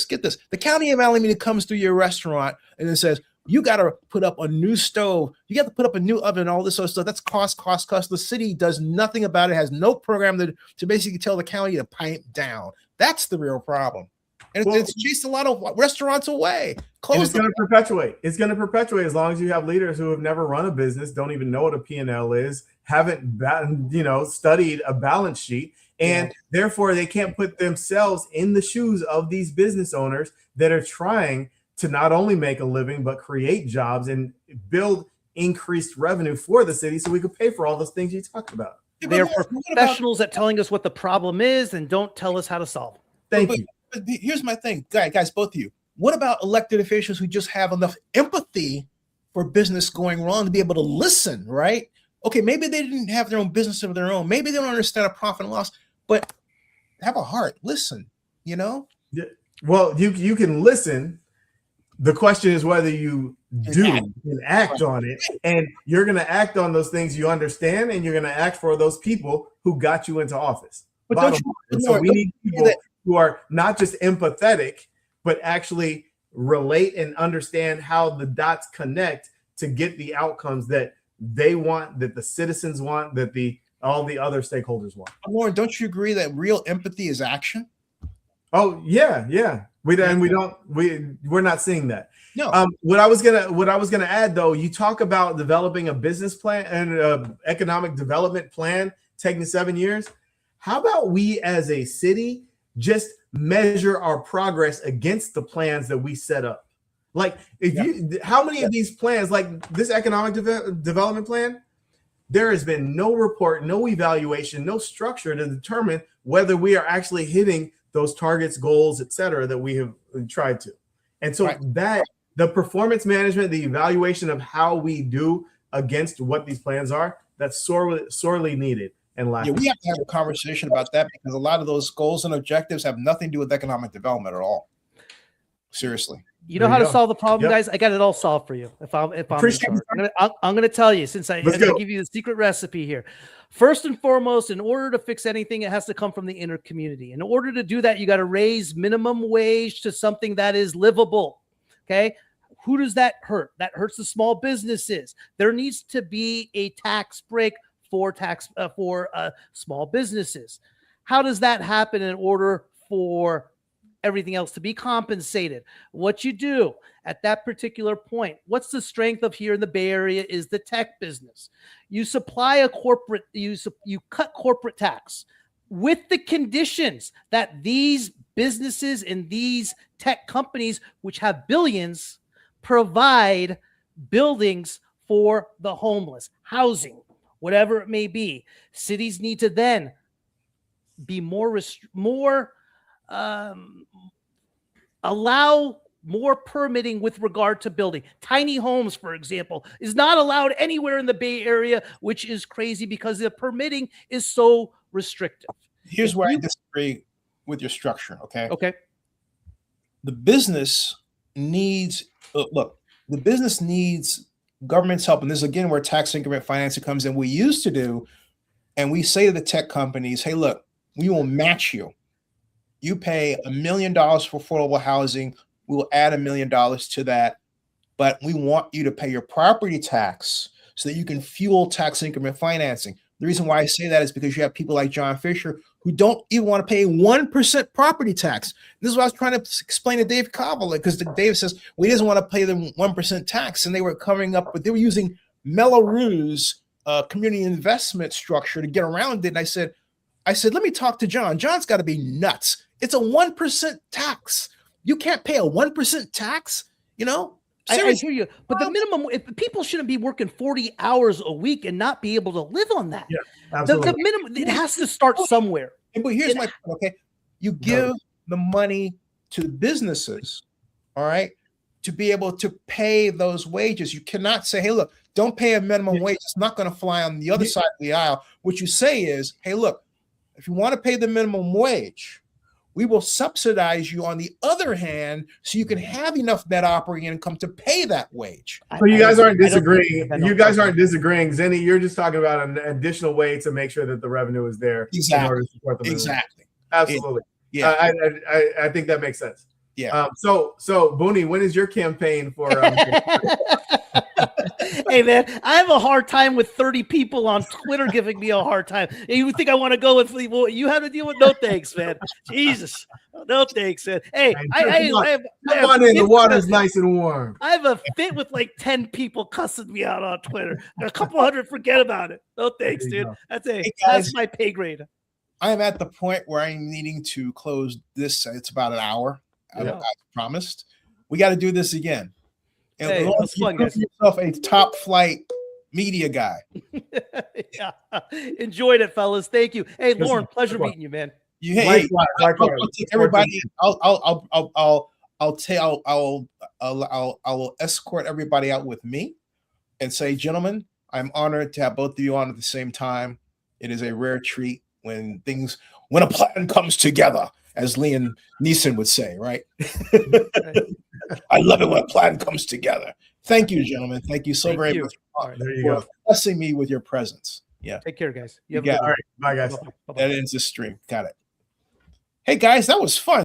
The county of Alameda comes through your restaurant and it says, you got to put up a new stove. You got to put up a new oven, all this other stuff. That's cost. The city does nothing about it, has no program to basically tell the county to pipe down. That's the real problem. And it's chased a lot of restaurants away. It's going to perpetuate. It's going to perpetuate as long as you have leaders who have never run a business, don't even know what a P&L is, haven't studied a balance sheet. And therefore, they can't put themselves in the shoes of these business owners that are trying to not only make a living, but create jobs and build increased revenue for the city so we could pay for all those things you talked about. They're professionals at telling us what the problem is and don't tell us how to solve it. Thank you. But here's my thing, guys, both of you. What about elected officials who just have enough empathy for business going wrong to be able to listen, right? Okay, maybe they didn't have their own business of their own. Maybe they don't understand a profit and loss, but have a heart. Listen, Yeah. Well, you can listen. The question is whether you do and act on it. And you're going to act on those things you understand, and you're going to act for those people who got you into office. But so we need people who are not just empathetic, but actually relate and understand how the dots connect to get the outcomes that they want, that the citizens want, that all the other stakeholders want. Lauren, don't you agree that real empathy is action? Oh, yeah. We're not seeing that. No. What I was gonna add though, you talk about developing a business plan and an economic development plan taking 7 years. How about we as a city just measure our progress against the plans that we set up? Like, how many of these plans, like this economic development plan, there has been no report, no evaluation, no structure to determine whether we are actually hitting those targets, goals, et cetera, that we have tried to. And so that the performance management, the evaluation of how we do against what these plans are, that's sorely needed and lacking. Yeah, we have to have a conversation about that because a lot of those goals and objectives have nothing to do with economic development at all. Seriously. You know how to solve the problem, guys? I got it all solved for you. If I'm in charge. I'm going to tell you, since I'm going to give you the secret recipe here. First and foremost, in order to fix anything, it has to come from the inner community. In order to do that, you got to raise minimum wage to something that is livable. Okay. Who does that hurt? That hurts the small businesses. There needs to be a tax break for small businesses. How does that happen in order for everything else to be compensated? What you do at that particular point, what's the strength of here in the Bay Area is the tech business. You supply a corporate, you cut corporate tax with the conditions that these businesses and these tech companies, which have billions, provide buildings for the homeless, housing, whatever it may be. Cities need to then be allow more permitting with regard to building. Tiny homes, for example, is not allowed anywhere in the Bay Area, which is crazy because the permitting is so restrictive. Here's where I disagree with your structure, okay? Okay. The business needs, the business needs government's help. And this is, again, where tax increment financing comes in. We used to do, and we say to the tech companies, hey, look, we will match you. You pay $1 million for affordable housing. We will add $1 million to that. But we want you to pay your property tax so that you can fuel tax increment financing. The reason why I say that is because you have people like John Fisher who don't even want to pay 1% property tax. This is what I was trying to explain to Dave Cobble, because Dave says, we didn't want to pay the 1% tax. And they were covering up, but they were using Mellorue's community investment structure to get around it. And I said, let me talk to John. John's got to be nuts. It's a 1% tax. You can't pay a 1% tax, you know? I hear you, but the minimum, if people shouldn't be working 40 hours a week and not be able to live on that. Yeah, absolutely. The minimum, it has to start somewhere. But here's my point, okay? You give the money to businesses, all right, to be able to pay those wages. You cannot say, hey, look, don't pay a minimum wage. It's not going to fly on the other side of the aisle. What you say is, hey, look, if you want to pay the minimum wage, we will subsidize you on the other hand, so you can have enough net operating income to pay that wage. So you guys aren't disagreeing. You guys aren't disagreeing. Zenny, you're just talking about an additional way to make sure that the revenue is there. Exactly. In order to support the exactly. Absolutely. Yeah. I think that makes sense. Yeah. So Bunni, when is your campaign for? Hey man, I have a hard time with 30 people on Twitter giving me a hard time. You think I want to go with well, you have to deal with no thanks, man. Jesus, no thanks, man. Hey, come on in. The water's nice and warm. I have a fit with like 10 people cussing me out on Twitter. A couple hundred, forget about it. No thanks, dude. That's my pay grade. I am at the point where I'm needing to close this. It's about an hour. I promised. We got to do this again. And hey, you put yourself a top flight media guy. Yeah, enjoyed it, fellas. Thank you. Hey, Lauren, pleasure meeting you, man. I'll take everybody. I'll escort everybody out with me, and say, gentlemen, I'm honored to have both of you on at the same time. It is a rare treat when a plan comes together, as Liam Neeson would say, right? I love it when a plan comes together. Thank you, gentlemen. Thank you so very much for blessing me with your presence. Yeah. Take care, guys. All right. Bye, guys. That ends the stream. Got it. Hey, guys, that was fun.